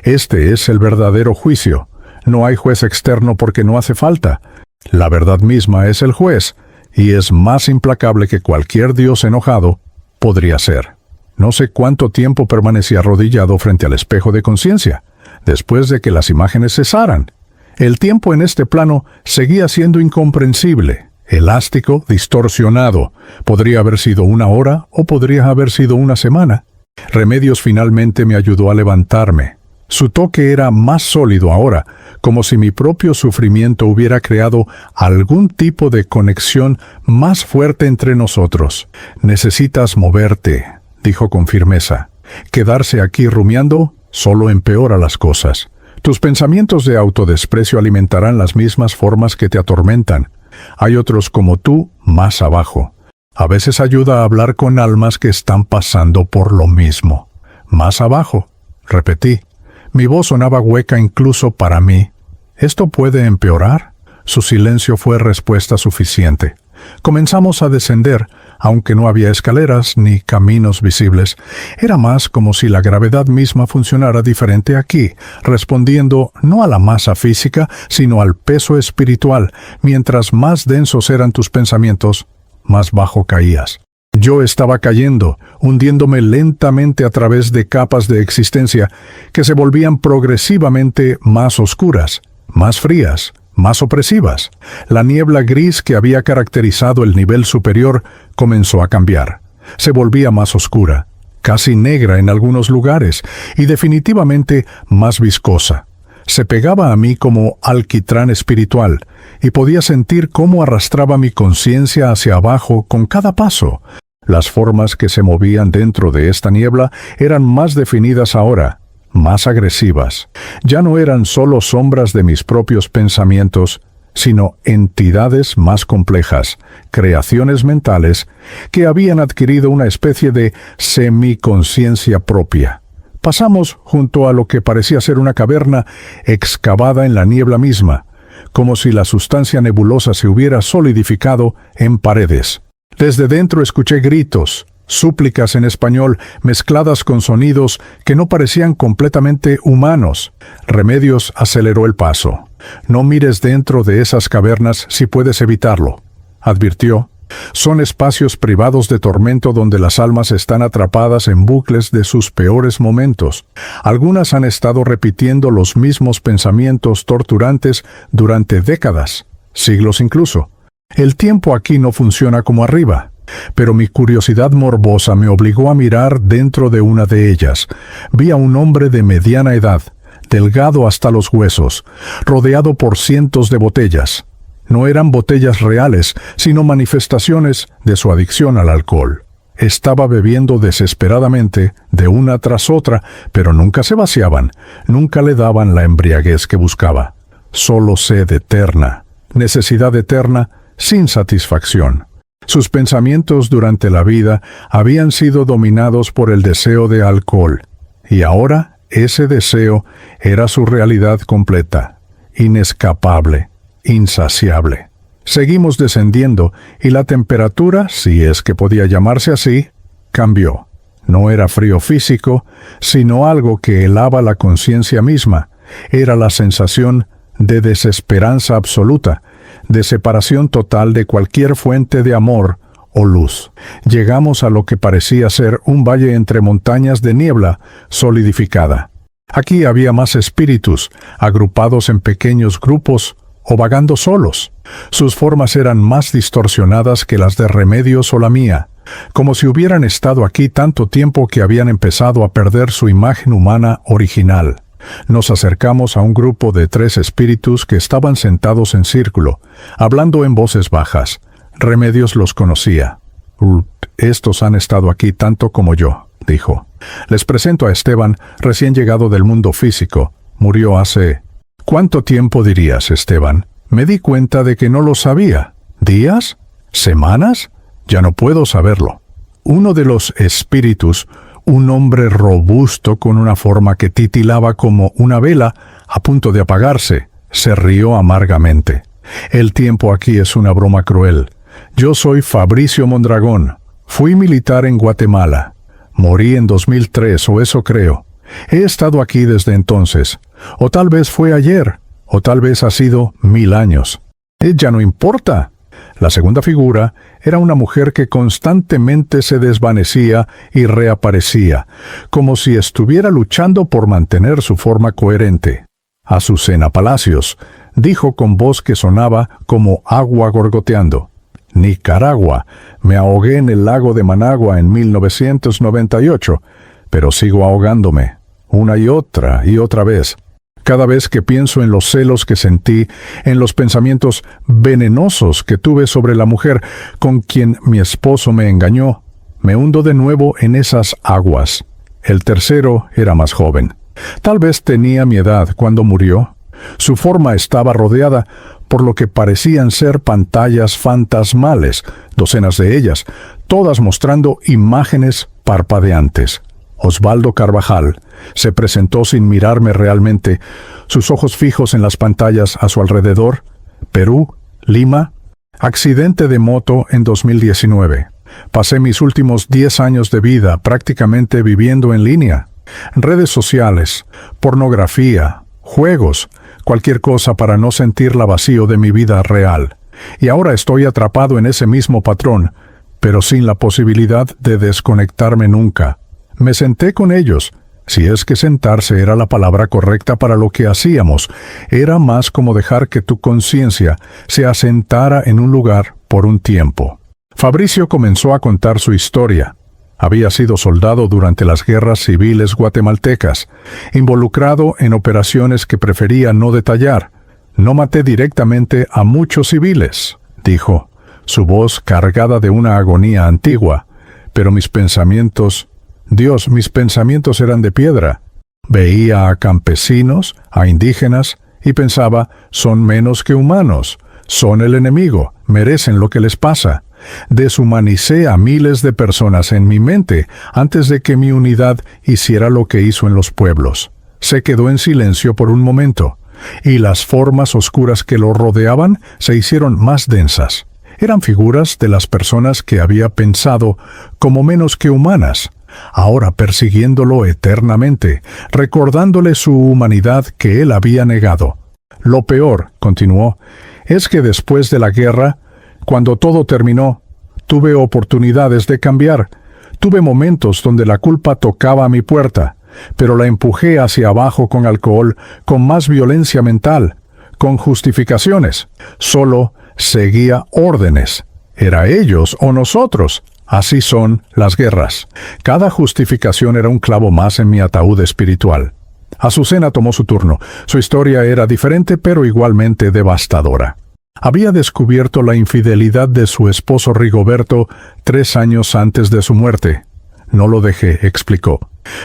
«Este es el verdadero juicio. No hay juez externo porque no hace falta. La verdad misma es el juez, y es más implacable que cualquier dios enojado podría ser». No sé cuánto tiempo permanecí arrodillado frente al espejo de conciencia, después de que las imágenes cesaran. El tiempo en este plano seguía siendo incomprensible, elástico, distorsionado. Podría haber sido una hora o podría haber sido una semana. Remedios finalmente me ayudó a levantarme. Su toque era más sólido ahora, como si mi propio sufrimiento hubiera creado algún tipo de conexión más fuerte entre nosotros. «Necesitas moverte», dijo con firmeza. «Quedarse aquí rumiando solo empeora las cosas. Tus pensamientos de autodesprecio alimentarán las mismas formas que te atormentan. Hay otros como tú más abajo. A veces ayuda a hablar con almas que están pasando por lo mismo». «Más abajo», repetí. Mi voz sonaba hueca incluso para mí. «¿Esto puede empeorar?» Su silencio fue respuesta suficiente. Comenzamos a descender, aunque no había escaleras ni caminos visibles. Era más como si la gravedad misma funcionara diferente aquí, respondiendo no a la masa física, sino al peso espiritual. Mientras más densos eran tus pensamientos, más bajo caías. Yo estaba cayendo, hundiéndome lentamente a través de capas de existencia que se volvían progresivamente más oscuras, más frías, más opresivas. La niebla gris que había caracterizado el nivel superior comenzó a cambiar. Se volvía más oscura, casi negra en algunos lugares, y definitivamente más viscosa. Se pegaba a mí como alquitrán espiritual, y podía sentir cómo arrastraba mi conciencia hacia abajo con cada paso. Las formas que se movían dentro de esta niebla eran más definidas ahora, más agresivas. Ya no eran solo sombras de mis propios pensamientos, sino entidades más complejas, creaciones mentales que habían adquirido una especie de semiconciencia propia. Pasamos junto a lo que parecía ser una caverna excavada en la niebla misma, como si la sustancia nebulosa se hubiera solidificado en paredes. Desde dentro escuché gritos, súplicas en español mezcladas con sonidos que no parecían completamente humanos. Remedios aceleró el paso. «No mires dentro de esas cavernas si puedes evitarlo», advirtió. «Son espacios privados de tormento donde las almas están atrapadas en bucles de sus peores momentos. Algunas han estado repitiendo los mismos pensamientos torturantes durante décadas, siglos incluso. El tiempo aquí no funciona como arriba». Pero mi curiosidad morbosa me obligó a mirar dentro de una de ellas. Vi a un hombre de mediana edad, delgado hasta los huesos, rodeado por cientos de botellas. No eran botellas reales, sino manifestaciones de su adicción al alcohol. Estaba bebiendo desesperadamente, de una tras otra, pero nunca se vaciaban, nunca le daban la embriaguez que buscaba. Solo sed eterna, necesidad eterna, sin satisfacción. Sus pensamientos durante la vida habían sido dominados por el deseo de alcohol, y ahora ese deseo era su realidad completa, inescapable, insaciable. Seguimos descendiendo y la temperatura, si es que podía llamarse así, cambió. No era frío físico, sino algo que helaba la conciencia misma. Era la sensación de desesperanza absoluta, de separación total de cualquier fuente de amor o luz. Llegamos a lo que parecía ser un valle entre montañas de niebla solidificada. Aquí había más espíritus, agrupados en pequeños grupos o vagando solos. Sus formas eran más distorsionadas que las de Remedios o la mía, como si hubieran estado aquí tanto tiempo que habían empezado a perder su imagen humana original. Nos acercamos a un grupo de 3 espíritus que estaban sentados en círculo, hablando en voces bajas. Remedios los conocía. «Estos han estado aquí tanto como yo», dijo. «Les presento a Esteban, recién llegado del mundo físico. Murió hace...» «¿Cuánto tiempo dirías, Esteban?» Me di cuenta de que no lo sabía. ¿Días? ¿Semanas? Ya no puedo saberlo. Uno de los espíritus, un hombre robusto con una forma que titilaba como una vela a punto de apagarse, se rió amargamente. «El tiempo aquí es una broma cruel. Yo soy Fabricio Mondragón. Fui militar en Guatemala. Morí en 2003, o eso creo. He estado aquí desde entonces. O tal vez fue ayer, o tal vez ha sido 1000 años. Ya no importa». La segunda figura era una mujer que constantemente se desvanecía y reaparecía, como si estuviera luchando por mantener su forma coherente. «Azucena Palacios», dijo con voz que sonaba como agua gorgoteando. «Nicaragua. Me ahogué en el lago de Managua en 1998, pero sigo ahogándome, una y otra vez. Cada vez que pienso en los celos que sentí, en los pensamientos venenosos que tuve sobre la mujer con quien mi esposo me engañó, me hundo de nuevo en esas aguas». El tercero era más joven. Tal vez tenía mi edad cuando murió. Su forma estaba rodeada por lo que parecían ser pantallas fantasmales, docenas de ellas, todas mostrando imágenes parpadeantes. Osvaldo Carvajal se presentó sin mirarme realmente, sus ojos fijos en las pantallas a su alrededor. Perú, Lima, accidente de moto en 2019. Pasé mis últimos 10 años de vida prácticamente viviendo en línea. Redes sociales, pornografía, juegos, cualquier cosa para no sentir la vacío de mi vida real. Y ahora estoy atrapado en ese mismo patrón, pero sin la posibilidad de desconectarme nunca. Me senté con ellos. Si es que sentarse era la palabra correcta para lo que hacíamos, era más como dejar que tu conciencia se asentara en un lugar por un tiempo. Fabricio comenzó a contar su historia. Había sido soldado durante las guerras civiles guatemaltecas, involucrado en operaciones que prefería no detallar. «No maté directamente a muchos civiles», dijo, su voz cargada de una agonía antigua, «pero mis pensamientos... Dios, mis pensamientos eran de piedra. Veía a campesinos, a indígenas, y pensaba, son menos que humanos, son el enemigo, merecen lo que les pasa. Deshumanicé a miles de personas en mi mente antes de que mi unidad hiciera lo que hizo en los pueblos. Se quedó en silencio por un momento, y las formas oscuras que lo rodeaban se hicieron más densas. Eran figuras de las personas que había pensado como menos que humanas, ahora persiguiéndolo eternamente, recordándole su humanidad que él había negado. «Lo peor», continuó, «es que después de la guerra, cuando todo terminó, tuve oportunidades de cambiar. Tuve momentos donde la culpa tocaba a mi puerta, pero la empujé hacia abajo con alcohol, con más violencia mental, con justificaciones. Solo seguía órdenes. Era ellos o nosotros. Así son las guerras. Cada justificación era un clavo más en mi ataúd espiritual». Azucena tomó su turno. Su historia era diferente, pero igualmente devastadora. Había descubierto la infidelidad de su esposo Rigoberto 3 años antes de su muerte. «No lo dejé», explicó.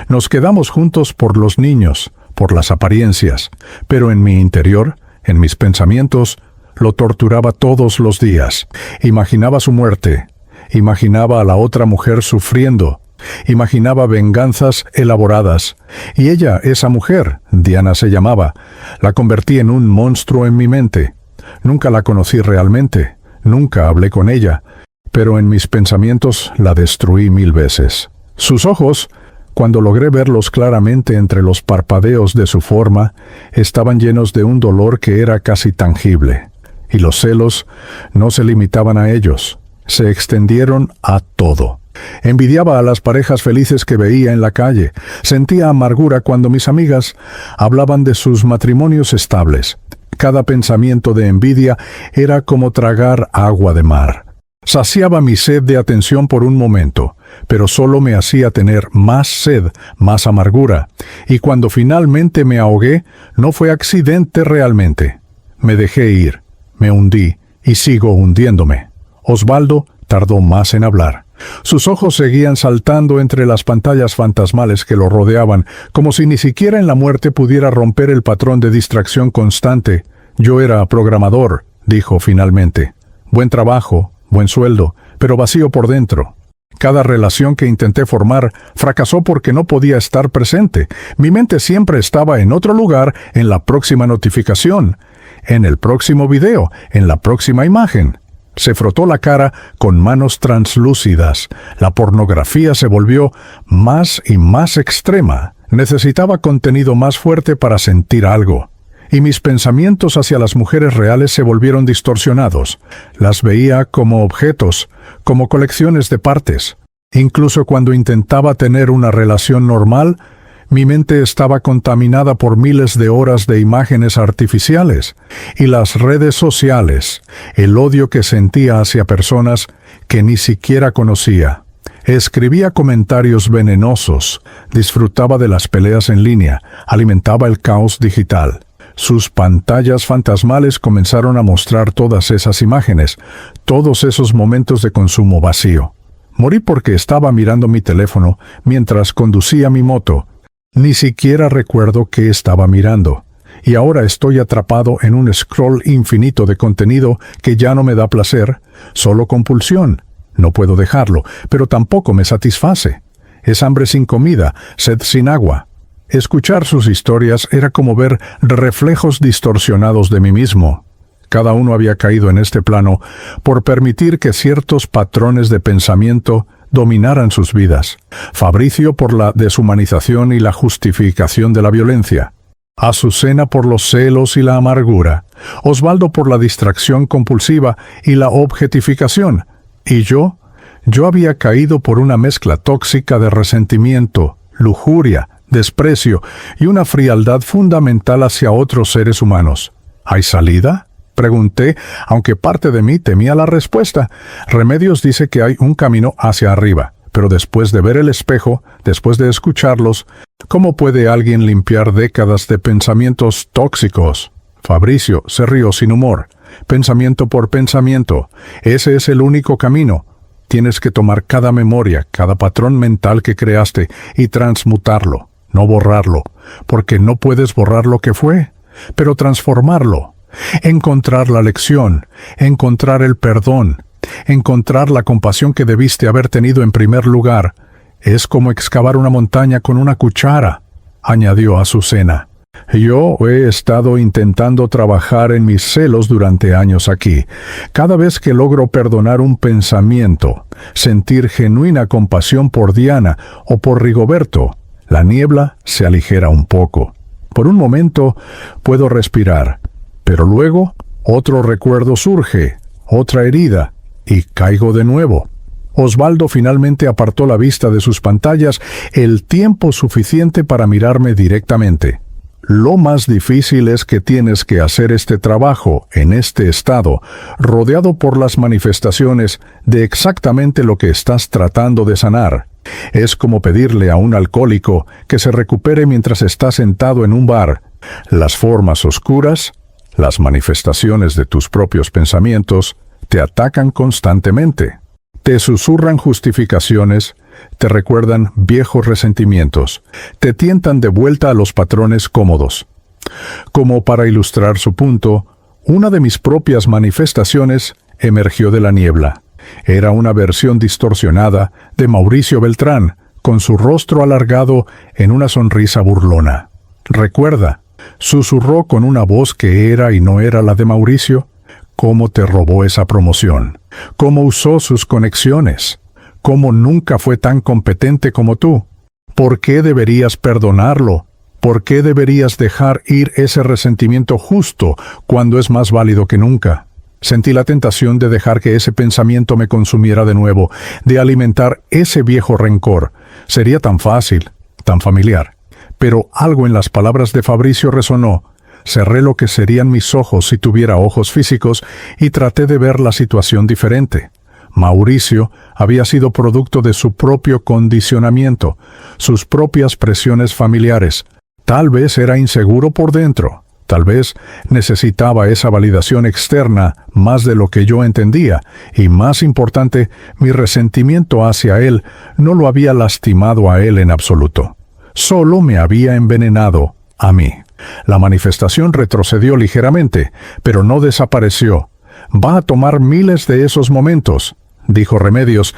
«Nos quedamos juntos por los niños, por las apariencias, pero en mi interior, en mis pensamientos, lo torturaba todos los días. Imaginaba su muerte. Imaginaba a la otra mujer sufriendo, Imaginaba venganzas elaboradas. Y ella, esa mujer, Diana se llamaba, la convertí en un monstruo en mi mente. Nunca la conocí realmente, nunca hablé con ella, pero en mis pensamientos la destruí 1000 veces. Sus ojos, cuando logré verlos claramente entre los parpadeos de su forma, estaban llenos de un dolor que era casi tangible. Y los celos no se limitaban a ellos, se extendieron a todo. Envidiaba a las parejas felices que veía en la calle. Sentía amargura cuando mis amigas hablaban de sus matrimonios estables. Cada pensamiento de envidia era como tragar agua de mar. Saciaba mi sed de atención por un momento, pero solo me hacía tener más sed, más amargura. Y cuando finalmente me ahogué, no fue accidente realmente. Me dejé ir, me hundí y sigo hundiéndome. Osvaldo tardó más en hablar. Sus ojos seguían saltando entre las pantallas fantasmales que lo rodeaban, como si ni siquiera en la muerte pudiera romper el patrón de distracción constante. Yo era programador, dijo finalmente. Buen trabajo, buen sueldo, pero vacío por dentro. Cada relación que intenté formar fracasó porque no podía estar presente. Mi mente siempre estaba en otro lugar, en la próxima notificación, en el próximo video, en la próxima imagen. Se frotó la cara con manos translúcidas. La pornografía se volvió más y más extrema. Necesitaba contenido más fuerte para sentir algo. Y mis pensamientos hacia las mujeres reales se volvieron distorsionados. Las veía como objetos, como colecciones de partes. Incluso cuando intentaba tener una relación normal, mi mente estaba contaminada por miles de horas de imágenes artificiales y las redes sociales, el odio que sentía hacia personas que ni siquiera conocía. Escribía comentarios venenosos, disfrutaba de las peleas en línea, alimentaba el caos digital. Sus pantallas fantasmales comenzaron a mostrar todas esas imágenes, todos esos momentos de consumo vacío. Morí porque estaba mirando mi teléfono mientras conducía mi moto. Ni siquiera recuerdo qué estaba mirando. Y ahora estoy atrapado en un scroll infinito de contenido que ya no me da placer, solo compulsión. No puedo dejarlo, pero tampoco me satisface. Es hambre sin comida, sed sin agua. Escuchar sus historias era como ver reflejos distorsionados de mí mismo. Cada uno había caído en este plano por permitir que ciertos patrones de pensamiento dominaran sus vidas. Fabricio por la deshumanización y la justificación de la violencia. Azucena por los celos y la amargura. Osvaldo por la distracción compulsiva y la objetificación. Y yo había caído por una mezcla tóxica de resentimiento, lujuria, desprecio y una frialdad fundamental hacia otros seres humanos. ¿Hay salida?, pregunté, aunque parte de mí temía la respuesta. Remedios dice que hay un camino hacia arriba, pero después de ver el espejo, después de escucharlos, ¿cómo puede alguien limpiar décadas de pensamientos tóxicos? Fabricio se rió sin humor. Pensamiento por pensamiento. Ese es el único camino. Tienes que tomar cada memoria, cada patrón mental que creaste y transmutarlo, no borrarlo, porque no puedes borrar lo que fue, pero transformarlo. Encontrar la lección, encontrar el perdón, encontrar la compasión que debiste haber tenido en primer lugar. Es como excavar una montaña con una cuchara, añadió Azucena. Yo he estado intentando trabajar en mis celos durante años aquí. Cada vez que logro perdonar un pensamiento, sentir genuina compasión por Diana o por Rigoberto, la niebla se aligera un poco. Por un momento puedo respirar, pero luego otro recuerdo surge, otra herida, y caigo de nuevo. Osvaldo finalmente apartó la vista de sus pantallas el tiempo suficiente para mirarme directamente. Lo más difícil es que tienes que hacer este trabajo en este estado, rodeado por las manifestaciones de exactamente lo que estás tratando de sanar. Es como pedirle a un alcohólico que se recupere mientras está sentado en un bar. Las formas oscuras, las manifestaciones de tus propios pensamientos, te atacan constantemente. Te susurran justificaciones, te recuerdan viejos resentimientos, te tientan de vuelta a los patrones cómodos. Como para ilustrar su punto, una de mis propias manifestaciones emergió de la niebla. Era una versión distorsionada de Mauricio Beltrán, con su rostro alargado en una sonrisa burlona. «Recuerda», susurró con una voz que era y no era la de Mauricio, «cómo te robó esa promoción, cómo usó sus conexiones, cómo nunca fue tan competente como tú. ¿Por qué deberías perdonarlo? ¿Por qué deberías dejar ir ese resentimiento justo cuando es más válido que nunca?» Sentí la tentación de dejar que ese pensamiento me consumiera de nuevo, de alimentar ese viejo rencor. Sería tan fácil, tan familiar. Pero algo en las palabras de Fabricio resonó. Cerré lo que serían mis ojos si tuviera ojos físicos y traté de ver la situación diferente. Mauricio había sido producto de su propio condicionamiento, sus propias presiones familiares. Tal vez era inseguro por dentro. Tal vez necesitaba esa validación externa más de lo que yo entendía, y más importante, mi resentimiento hacia él no lo había lastimado a él en absoluto. Solo me había envenenado a mí. La manifestación retrocedió ligeramente, pero no desapareció. «Va a tomar miles de esos momentos», dijo Remedios,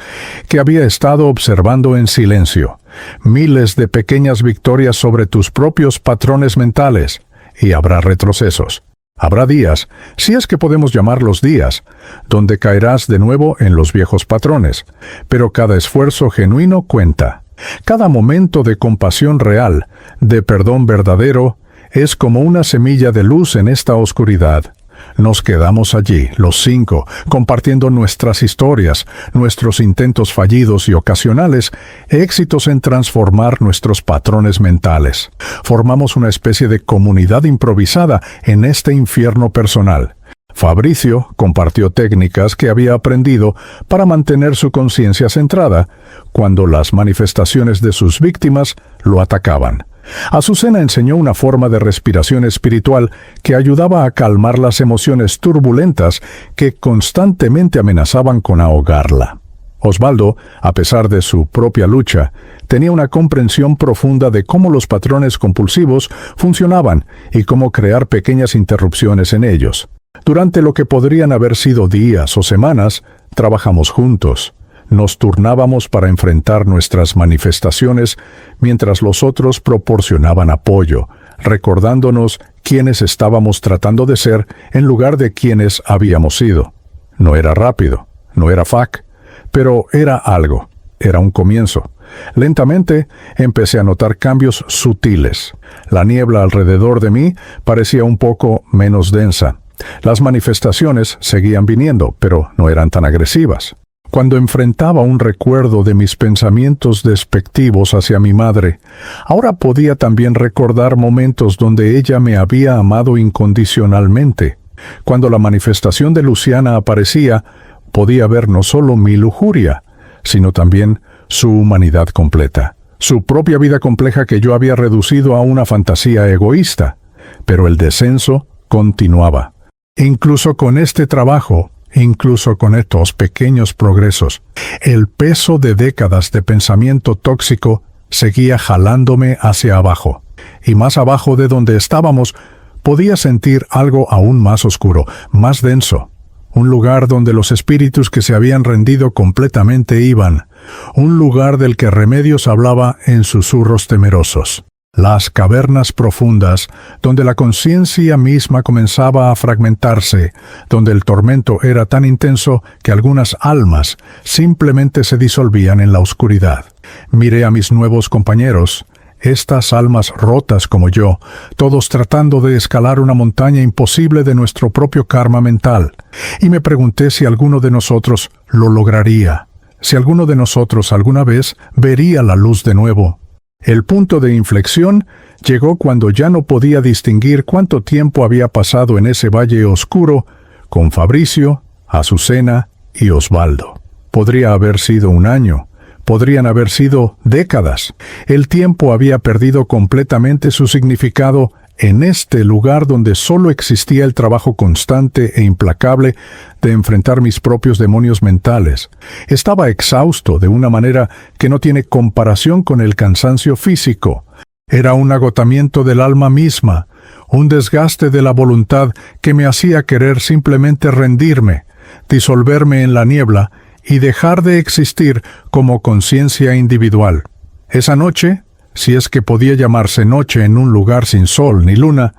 que había estado observando en silencio. «Miles de pequeñas victorias sobre tus propios patrones mentales. Y habrá retrocesos. Habrá días, si es que podemos llamarlos días, donde caerás de nuevo en los viejos patrones. Pero cada esfuerzo genuino cuenta. Cada momento de compasión real, de perdón verdadero, es como una semilla de luz en esta oscuridad. Nos quedamos allí, los 5, compartiendo nuestras historias, nuestros intentos fallidos y ocasionales, éxitos en transformar nuestros patrones mentales. Formamos una especie de comunidad improvisada en este infierno personal. Fabricio compartió técnicas que había aprendido para mantener su conciencia centrada cuando las manifestaciones de sus víctimas lo atacaban. Azucena enseñó una forma de respiración espiritual que ayudaba a calmar las emociones turbulentas que constantemente amenazaban con ahogarla. Osvaldo, a pesar de su propia lucha, tenía una comprensión profunda de cómo los patrones compulsivos funcionaban y cómo crear pequeñas interrupciones en ellos. Durante lo que podrían haber sido días o semanas, trabajamos juntos. Nos turnábamos para enfrentar nuestras manifestaciones mientras los otros proporcionaban apoyo, recordándonos quiénes estábamos tratando de ser en lugar de quienes habíamos sido. No era rápido, no era FAC, pero era algo, era un comienzo. Lentamente empecé a notar cambios sutiles. La niebla alrededor de mí parecía un poco menos densa. Las manifestaciones seguían viniendo, pero no eran tan agresivas. Cuando enfrentaba un recuerdo de mis pensamientos despectivos hacia mi madre, ahora podía también recordar momentos donde ella me había amado incondicionalmente. Cuando la manifestación de Luciana aparecía, podía ver no solo mi lujuria, sino también su humanidad completa, su propia vida compleja que yo había reducido a una fantasía egoísta. Pero el descenso continuaba. Incluso con este trabajo, incluso con estos pequeños progresos, el peso de décadas de pensamiento tóxico seguía jalándome hacia abajo. Y más abajo de donde estábamos, podía sentir algo aún más oscuro, más denso. Un lugar donde los espíritus que se habían rendido completamente iban. Un lugar del que Remedios hablaba en susurros temerosos. Las cavernas profundas, donde la conciencia misma comenzaba a fragmentarse, donde el tormento era tan intenso que algunas almas simplemente se disolvían en la oscuridad. Miré a mis nuevos compañeros, estas almas rotas como yo, todos tratando de escalar una montaña imposible de nuestro propio karma mental, y me pregunté si alguno de nosotros lo lograría, si alguno de nosotros alguna vez vería la luz de nuevo. El punto de inflexión llegó cuando ya no podía distinguir cuánto tiempo había pasado en ese valle oscuro con Fabricio, Azucena y Osvaldo. Podría haber sido un año, podrían haber sido décadas. El tiempo había perdido completamente su significado en este lugar donde solo existía el trabajo constante e implacable de enfrentar mis propios demonios mentales. Estaba exhausto de una manera que no tiene comparación con el cansancio físico. Era un agotamiento del alma misma, un desgaste de la voluntad que me hacía querer simplemente rendirme, disolverme en la niebla y dejar de existir como conciencia individual. Esa noche, si es que podía llamarse noche en un lugar sin sol ni luna,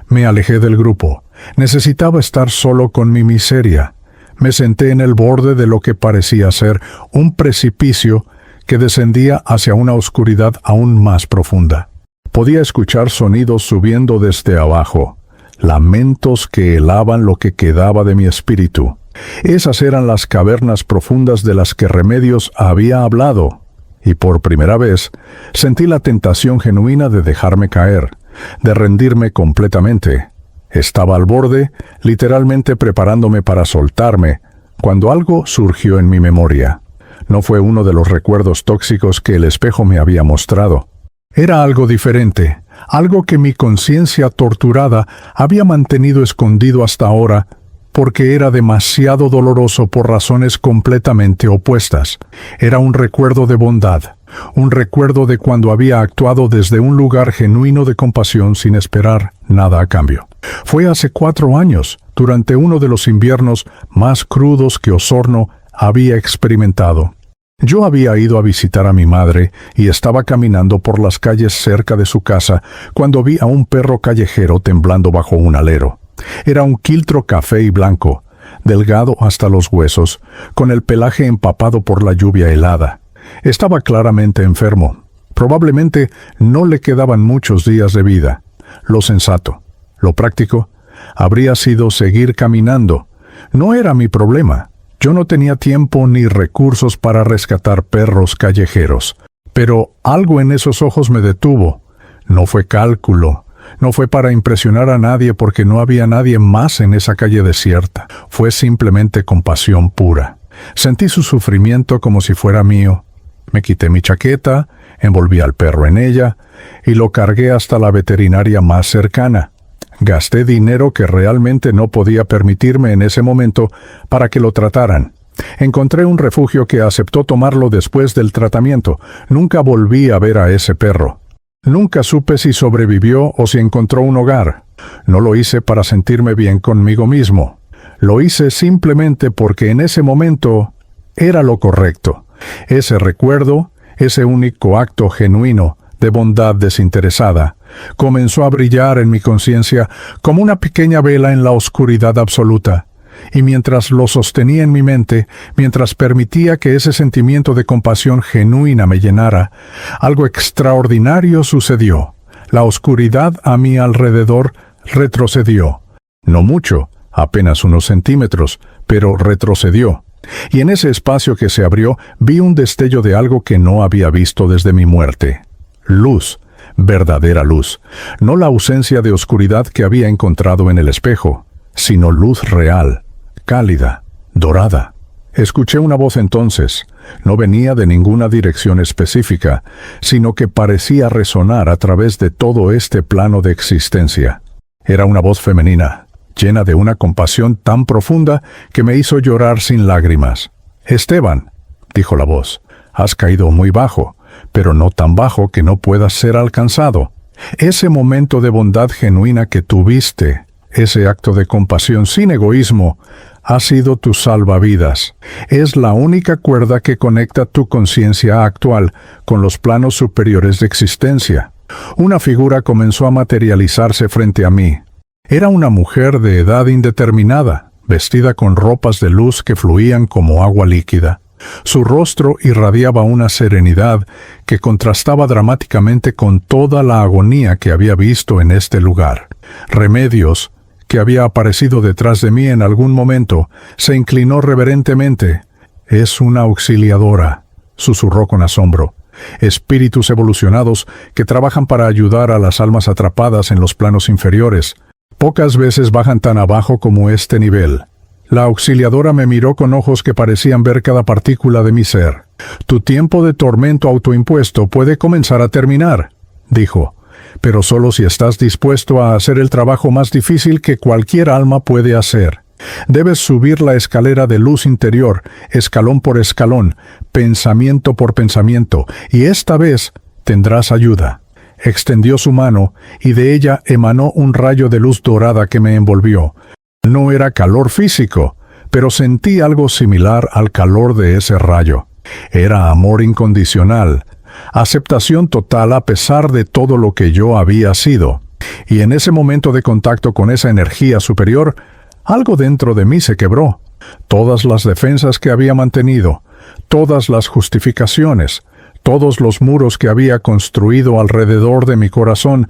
me alejé del grupo. Necesitaba estar solo con mi miseria. Me senté en el borde de lo que parecía ser un precipicio que descendía hacia una oscuridad aún más profunda. Podía escuchar sonidos subiendo desde abajo, lamentos que helaban lo que quedaba de mi espíritu. Esas eran las cavernas profundas de las que Remedios había hablado, y por primera vez sentí la tentación genuina de dejarme caer, de rendirme completamente. Estaba al borde, literalmente preparándome para soltarme, cuando algo surgió en mi memoria. No fue uno de los recuerdos tóxicos que el espejo me había mostrado. Era algo diferente, algo que mi conciencia torturada había mantenido escondido hasta ahora, porque era demasiado doloroso por razones completamente opuestas. Era un recuerdo de bondad, un recuerdo de cuando había actuado desde un lugar genuino de compasión sin esperar nada a cambio. Fue hace 4 años, durante uno de los inviernos más crudos que Osorno había experimentado. Yo había ido a visitar a mi madre y estaba caminando por las calles cerca de su casa cuando vi a un perro callejero temblando bajo un alero. Era un quiltro café y blanco, delgado hasta los huesos, con el pelaje empapado por la lluvia helada. Estaba claramente enfermo. Probablemente no le quedaban muchos días de vida. Lo sensato, lo práctico, habría sido seguir caminando. No era mi problema. Yo no tenía tiempo ni recursos para rescatar perros callejeros. Pero algo en esos ojos me detuvo. No fue cálculo. No fue para impresionar a nadie porque no había nadie más en esa calle desierta. Fue simplemente compasión pura. Sentí su sufrimiento como si fuera mío. Me quité mi chaqueta, envolví al perro en ella y lo cargué hasta la veterinaria más cercana. Gasté dinero que realmente no podía permitirme en ese momento para que lo trataran. Encontré un refugio que aceptó tomarlo después del tratamiento. Nunca volví a ver a ese perro. Nunca supe si sobrevivió o si encontró un hogar. No lo hice para sentirme bien conmigo mismo. Lo hice simplemente porque en ese momento era lo correcto. Ese recuerdo, ese único acto genuino de bondad desinteresada, comenzó a brillar en mi conciencia como una pequeña vela en la oscuridad absoluta. Y mientras lo sostenía en mi mente, mientras permitía que ese sentimiento de compasión genuina me llenara, algo extraordinario sucedió. La oscuridad a mi alrededor retrocedió. No mucho, apenas unos centímetros, pero retrocedió. Y en ese espacio que se abrió, vi un destello de algo que no había visto desde mi muerte. Luz, verdadera luz. No la ausencia de oscuridad que había encontrado en el espejo, sino luz real, cálida, dorada. Escuché una voz entonces. No venía de ninguna dirección específica, sino que parecía resonar a través de todo este plano de existencia. Era una voz femenina, llena de una compasión tan profunda que me hizo llorar sin lágrimas. «Esteban», dijo la voz, «has caído muy bajo, pero no tan bajo que no puedas ser alcanzado. Ese momento de bondad genuina que tuviste, ese acto de compasión sin egoísmo, ha sido tu salvavidas. Es la única cuerda que conecta tu conciencia actual con los planos superiores de existencia». Una figura comenzó a materializarse frente a mí. Era una mujer de edad indeterminada, vestida con ropas de luz que fluían como agua líquida. Su rostro irradiaba una serenidad que contrastaba dramáticamente con toda la agonía que había visto en este lugar. Remedios, que había aparecido detrás de mí en algún momento, se inclinó reverentemente. «Es una auxiliadora», susurró con asombro. «Espíritus evolucionados que trabajan para ayudar a las almas atrapadas en los planos inferiores. Pocas veces bajan tan abajo como este nivel». La auxiliadora me miró con ojos que parecían ver cada partícula de mi ser. «Tu tiempo de tormento autoimpuesto puede comenzar a terminar», dijo, «pero solo si estás dispuesto a hacer el trabajo más difícil que cualquier alma puede hacer. Debes subir la escalera de luz interior, escalón por escalón, pensamiento por pensamiento, y esta vez tendrás ayuda». Extendió su mano, y de ella emanó un rayo de luz dorada que me envolvió. No era calor físico, pero sentí algo similar al calor de ese rayo. Era amor incondicional, aceptación total a pesar de todo lo que yo había sido. Y en ese momento de contacto con esa energía superior, algo dentro de mí se quebró. Todas las defensas que había mantenido, todas las justificaciones, todos los muros que había construido alrededor de mi corazón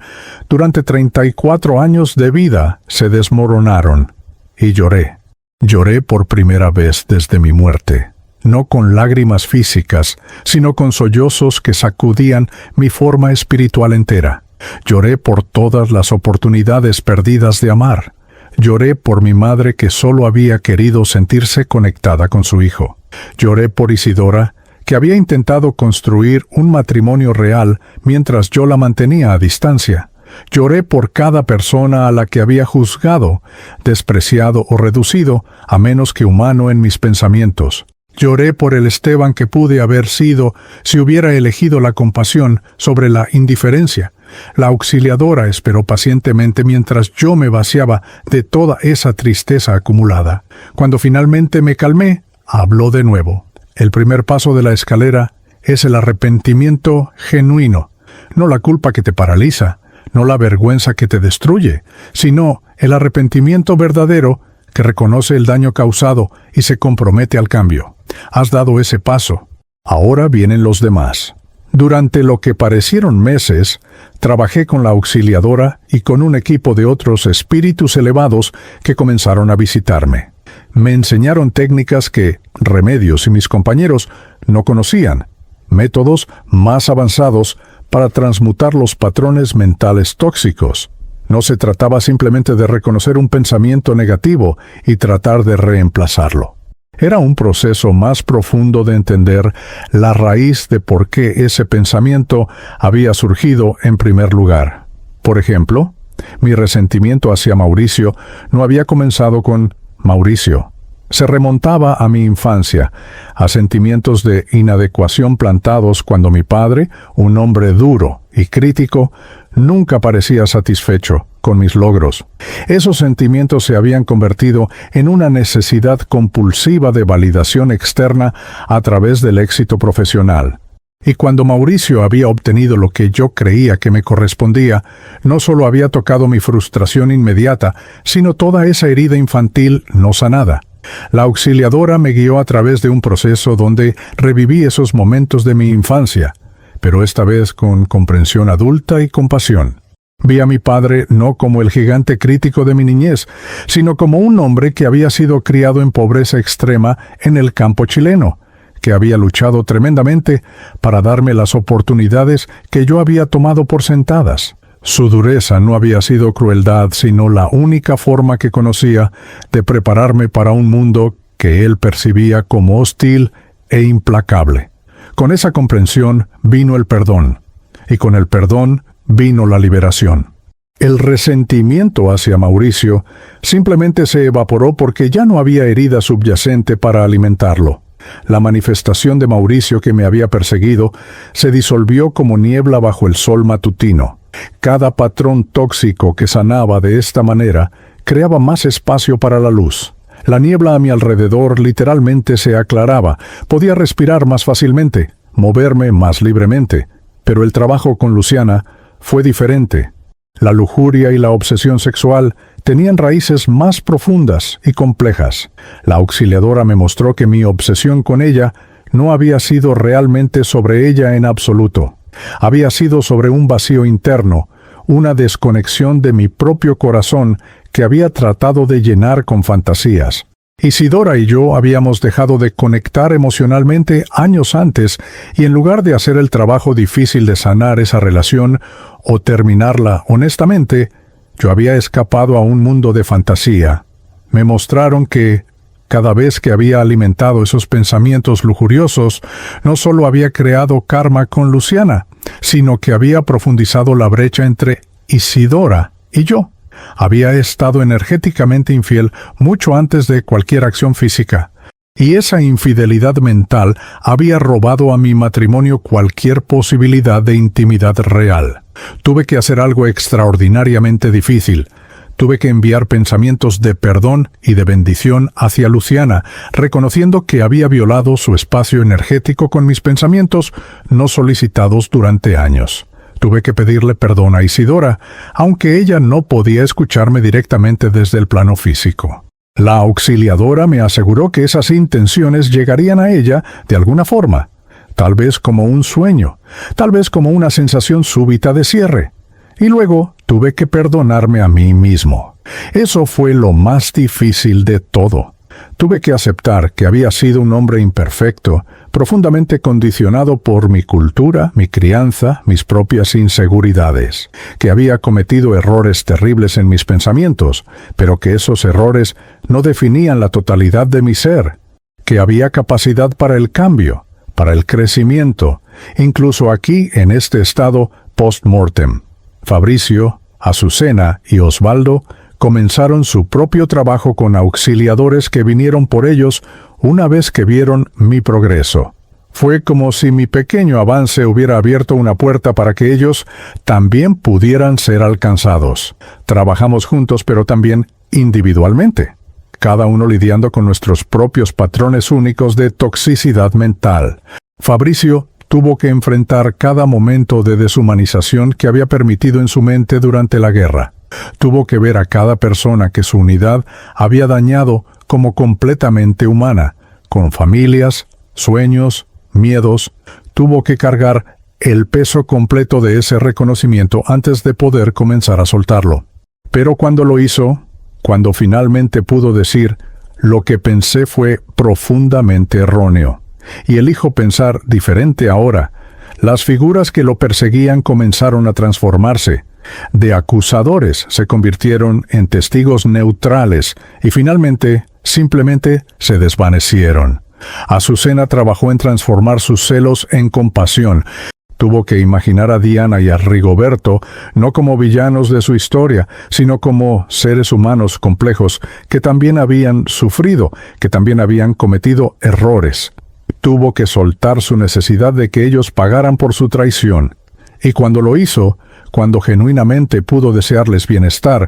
durante 34 años de vida se desmoronaron. Y lloré. Lloré por primera vez desde mi muerte. No con lágrimas físicas, sino con sollozos que sacudían mi forma espiritual entera. Lloré por todas las oportunidades perdidas de amar. Lloré por mi madre que solo había querido sentirse conectada con su hijo. Lloré por Isidora, que había intentado construir un matrimonio real mientras yo la mantenía a distancia. Lloré por cada persona a la que había juzgado, despreciado o reducido, a menos que humano en mis pensamientos. Lloré por el Esteban que pude haber sido si hubiera elegido la compasión sobre la indiferencia. La auxiliadora esperó pacientemente mientras yo me vaciaba de toda esa tristeza acumulada. Cuando finalmente me calmé, habló de nuevo. El primer paso de la escalera es el arrepentimiento genuino, no la culpa que te paraliza, no la vergüenza que te destruye, sino el arrepentimiento verdadero que reconoce el daño causado y se compromete al cambio. Has dado ese paso. Ahora vienen los demás. Durante lo que parecieron meses, trabajé con la auxiliadora y con un equipo de otros espíritus elevados que comenzaron a visitarme. Me enseñaron técnicas que Remedios y mis compañeros no conocían, métodos más avanzados para transmutar los patrones mentales tóxicos. No se trataba simplemente de reconocer un pensamiento negativo y tratar de reemplazarlo. Era un proceso más profundo de entender la raíz de por qué ese pensamiento había surgido en primer lugar. Por ejemplo, mi resentimiento hacia Mauricio no había comenzado con Mauricio. Se remontaba a mi infancia, a sentimientos de inadecuación plantados cuando mi padre, un hombre duro y crítico, nunca parecía satisfecho con mis logros. Esos sentimientos se habían convertido en una necesidad compulsiva de validación externa a través del éxito profesional. Y cuando Mauricio había obtenido lo que yo creía que me correspondía, no solo había tocado mi frustración inmediata, sino toda esa herida infantil no sanada. La auxiliadora me guió a través de un proceso donde reviví esos momentos de mi infancia, pero esta vez con comprensión adulta y compasión. Vi a mi padre no como el gigante crítico de mi niñez, sino como un hombre que había sido criado en pobreza extrema en el campo chileno, que había luchado tremendamente para darme las oportunidades que yo había tomado por sentadas. Su dureza no había sido crueldad, sino la única forma que conocía de prepararme para un mundo que él percibía como hostil e implacable. Con esa comprensión vino el perdón, y con el perdón vino la liberación. El resentimiento hacia Mauricio simplemente se evaporó porque ya no había herida subyacente para alimentarlo. La manifestación de Mauricio que me había perseguido se disolvió como niebla bajo el sol matutino. Cada patrón tóxico que sanaba de esta manera creaba más espacio para la luz. La niebla a mi alrededor literalmente se aclaraba, podía respirar más fácilmente, moverme más libremente. Pero el trabajo con Luciana fue diferente. La lujuria y la obsesión sexual tenían raíces más profundas y complejas. La auxiliadora me mostró que mi obsesión con ella no había sido realmente sobre ella en absoluto. Había sido sobre un vacío interno, una desconexión de mi propio corazón que había tratado de llenar con fantasías. Isidora y yo habíamos dejado de conectar emocionalmente años antes y en lugar de hacer el trabajo difícil de sanar esa relación o terminarla honestamente, yo había escapado a un mundo de fantasía. Me mostraron que, cada vez que había alimentado esos pensamientos lujuriosos, no solo había creado karma con Luciana, sino que había profundizado la brecha entre Isidora y yo. Había estado energéticamente infiel mucho antes de cualquier acción física. Y esa infidelidad mental había robado a mi matrimonio cualquier posibilidad de intimidad real. Tuve que hacer algo extraordinariamente difícil. Tuve que enviar pensamientos de perdón y de bendición hacia Luciana, reconociendo que había violado su espacio energético con mis pensamientos no solicitados durante años. Tuve que pedirle perdón a Isidora, aunque ella no podía escucharme directamente desde el plano físico. La auxiliadora me aseguró que esas intenciones llegarían a ella de alguna forma, tal vez como un sueño, tal vez como una sensación súbita de cierre. Y luego tuve que perdonarme a mí mismo. Eso fue lo más difícil de todo. Tuve que aceptar que había sido un hombre imperfecto, profundamente condicionado por mi cultura, mi crianza, mis propias inseguridades, que había cometido errores terribles en mis pensamientos, pero que esos errores no definían la totalidad de mi ser, que había capacidad para el cambio, para el crecimiento, incluso aquí en este estado post-mortem. Fabricio, Azucena y Osvaldo comenzaron su propio trabajo con auxiliadores que vinieron por ellos una vez que vieron mi progreso. Fue como si mi pequeño avance hubiera abierto una puerta para que ellos también pudieran ser alcanzados. Trabajamos juntos, pero también individualmente, cada uno lidiando con nuestros propios patrones únicos de toxicidad mental. Fabricio tuvo que enfrentar cada momento de deshumanización que había permitido en su mente durante la guerra. Tuvo que ver a cada persona que su unidad había dañado como completamente humana, con familias, sueños, miedos. Tuvo que cargar el peso completo de ese reconocimiento antes de poder comenzar a soltarlo. Pero cuando lo hizo, cuando finalmente pudo decir, lo que pensé fue profundamente erróneo, y elijo pensar diferente ahora, las figuras que lo perseguían comenzaron a transformarse. De acusadores se convirtieron en testigos neutrales y finalmente simplemente se desvanecieron. Azucena trabajó en transformar sus celos en compasión. Tuvo que imaginar a Diana y a Rigoberto no como villanos de su historia, sino como seres humanos complejos que también habían sufrido, que también habían cometido errores. Tuvo que soltar su necesidad de que ellos pagaran por su traición. Y cuando lo hizo, cuando genuinamente pudo desearles bienestar,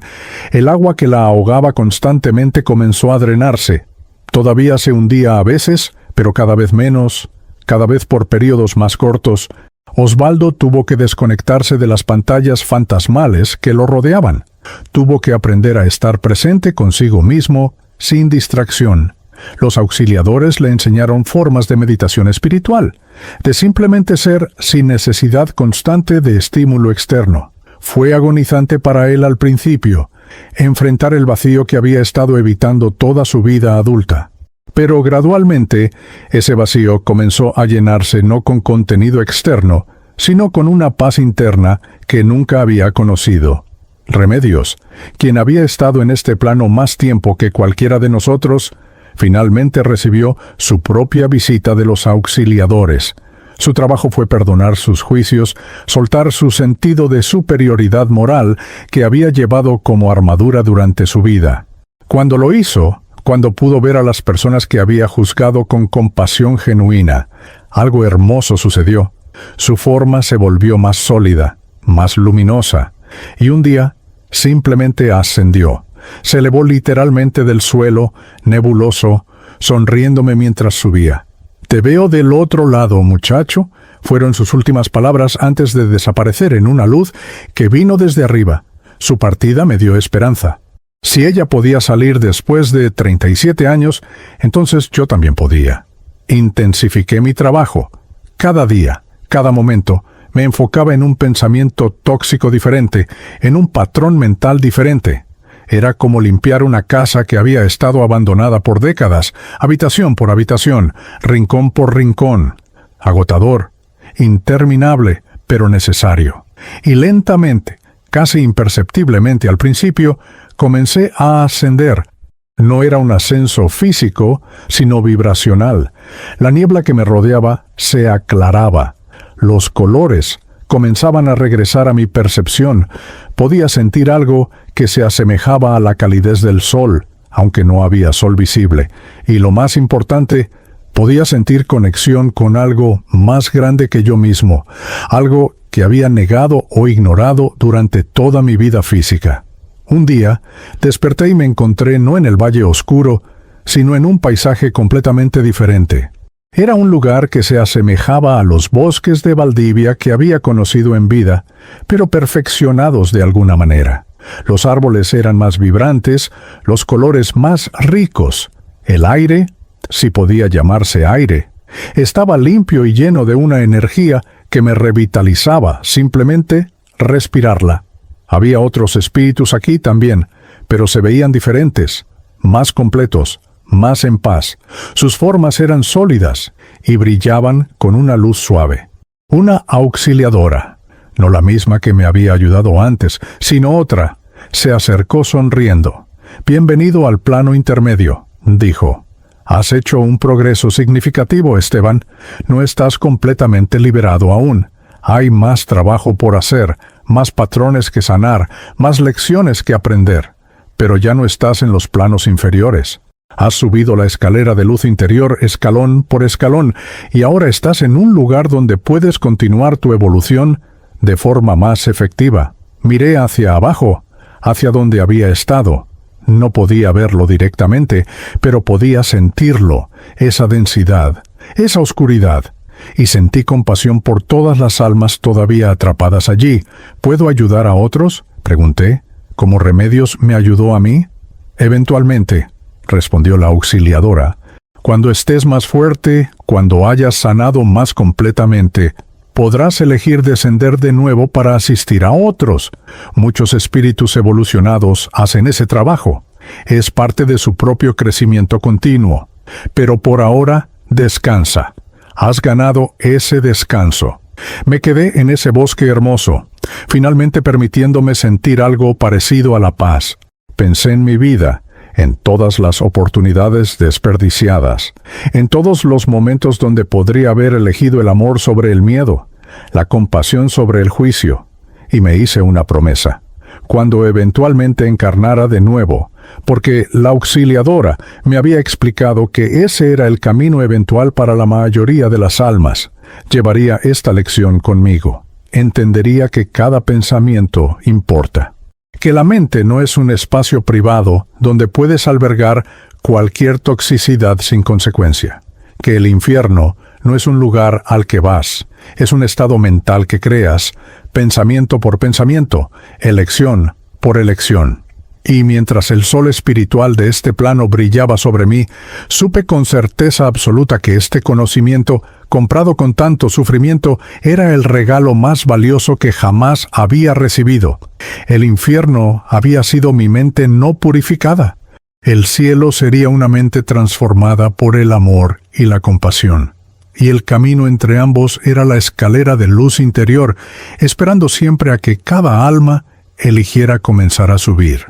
el agua que la ahogaba constantemente comenzó a drenarse. Todavía se hundía a veces, pero cada vez menos, cada vez por periodos más cortos. Osvaldo tuvo que desconectarse de las pantallas fantasmales que lo rodeaban. Tuvo que aprender a estar presente consigo mismo, sin distracción. Los auxiliadores le enseñaron formas de meditación espiritual, de simplemente ser sin necesidad constante de estímulo externo. Fue agonizante para él al principio, enfrentar el vacío que había estado evitando toda su vida adulta. Pero gradualmente, ese vacío comenzó a llenarse no con contenido externo, sino con una paz interna que nunca había conocido. Remedios, quien había estado en este plano más tiempo que cualquiera de nosotros, finalmente recibió su propia visita de los auxiliadores. Su trabajo fue perdonar sus juicios, soltar su sentido de superioridad moral que había llevado como armadura durante su vida. Cuando lo hizo, cuando pudo ver a las personas que había juzgado con compasión genuina, algo hermoso sucedió. Su forma se volvió más sólida, más luminosa, y un día simplemente ascendió. Se elevó literalmente del suelo, nebuloso, sonriéndome mientras subía. «Te veo del otro lado, muchacho», fueron sus últimas palabras antes de desaparecer en una luz que vino desde arriba. Su partida me dio esperanza. Si ella podía salir después de 37 años, entonces yo también podía. Intensifiqué mi trabajo. Cada día, cada momento, me enfocaba en un pensamiento tóxico diferente, en un patrón mental diferente. Era como limpiar una casa que había estado abandonada por décadas, habitación por habitación, rincón por rincón. Agotador, interminable, pero necesario. Y lentamente, casi imperceptiblemente al principio, comencé a ascender. No era un ascenso físico, sino vibracional. La niebla que me rodeaba se aclaraba. Los colores comenzaban a regresar a mi percepción. Podía sentir algo que se asemejaba a la calidez del sol, aunque no había sol visible. Y lo más importante, podía sentir conexión con algo más grande que yo mismo, algo que había negado o ignorado durante toda mi vida física. Un día, desperté y me encontré no en el valle oscuro, sino en un paisaje completamente diferente. Era un lugar que se asemejaba a los bosques de Valdivia que había conocido en vida, pero perfeccionados de alguna manera. Los árboles eran más vibrantes, los colores más ricos. El aire, si podía llamarse aire, estaba limpio y lleno de una energía que me revitalizaba simplemente respirarla. Había otros espíritus aquí también, pero se veían diferentes, más completos, más en paz. Sus formas eran sólidas y brillaban con una luz suave. Una auxiliadora, no la misma que me había ayudado antes, sino otra, se acercó sonriendo. «Bienvenido al plano intermedio», dijo. «Has hecho un progreso significativo, Esteban. No estás completamente liberado aún. Hay más trabajo por hacer, más patrones que sanar, más lecciones que aprender. Pero ya no estás en los planos inferiores. Has subido la escalera de luz interior escalón por escalón y ahora estás en un lugar donde puedes continuar tu evolución de forma más efectiva». Miré hacia abajo, hacia donde había estado. No podía verlo directamente, pero podía sentirlo, esa densidad, esa oscuridad. Y sentí compasión por todas las almas todavía atrapadas allí. ¿Puedo ayudar a otros?, pregunté. ¿Como Remedios me ayudó a mí? Eventualmente, respondió la auxiliadora. Cuando estés más fuerte, cuando hayas sanado más completamente, podrás elegir descender de nuevo para asistir a otros. Muchos espíritus evolucionados hacen ese trabajo. Es parte de su propio crecimiento continuo. Pero por ahora, descansa. Has ganado ese descanso. Me quedé en ese bosque hermoso, finalmente permitiéndome sentir algo parecido a la paz. Pensé en mi vida, en todas las oportunidades desperdiciadas, en todos los momentos donde podría haber elegido el amor sobre el miedo, la compasión sobre el juicio, y me hice una promesa. Cuando eventualmente encarnara de nuevo, porque la auxiliadora me había explicado que ese era el camino eventual para la mayoría de las almas, llevaría esta lección conmigo. Entendería que cada pensamiento importa. Que la mente no es un espacio privado donde puedes albergar cualquier toxicidad sin consecuencia. Que el infierno no es un lugar al que vas, es un estado mental que creas, pensamiento por pensamiento, elección por elección. Y mientras el sol espiritual de este plano brillaba sobre mí, supe con certeza absoluta que este conocimiento, comprado con tanto sufrimiento, era el regalo más valioso que jamás había recibido. El infierno había sido mi mente no purificada. El cielo sería una mente transformada por el amor y la compasión. Y el camino entre ambos era la escalera de luz interior, esperando siempre a que cada alma eligiera comenzar a subir.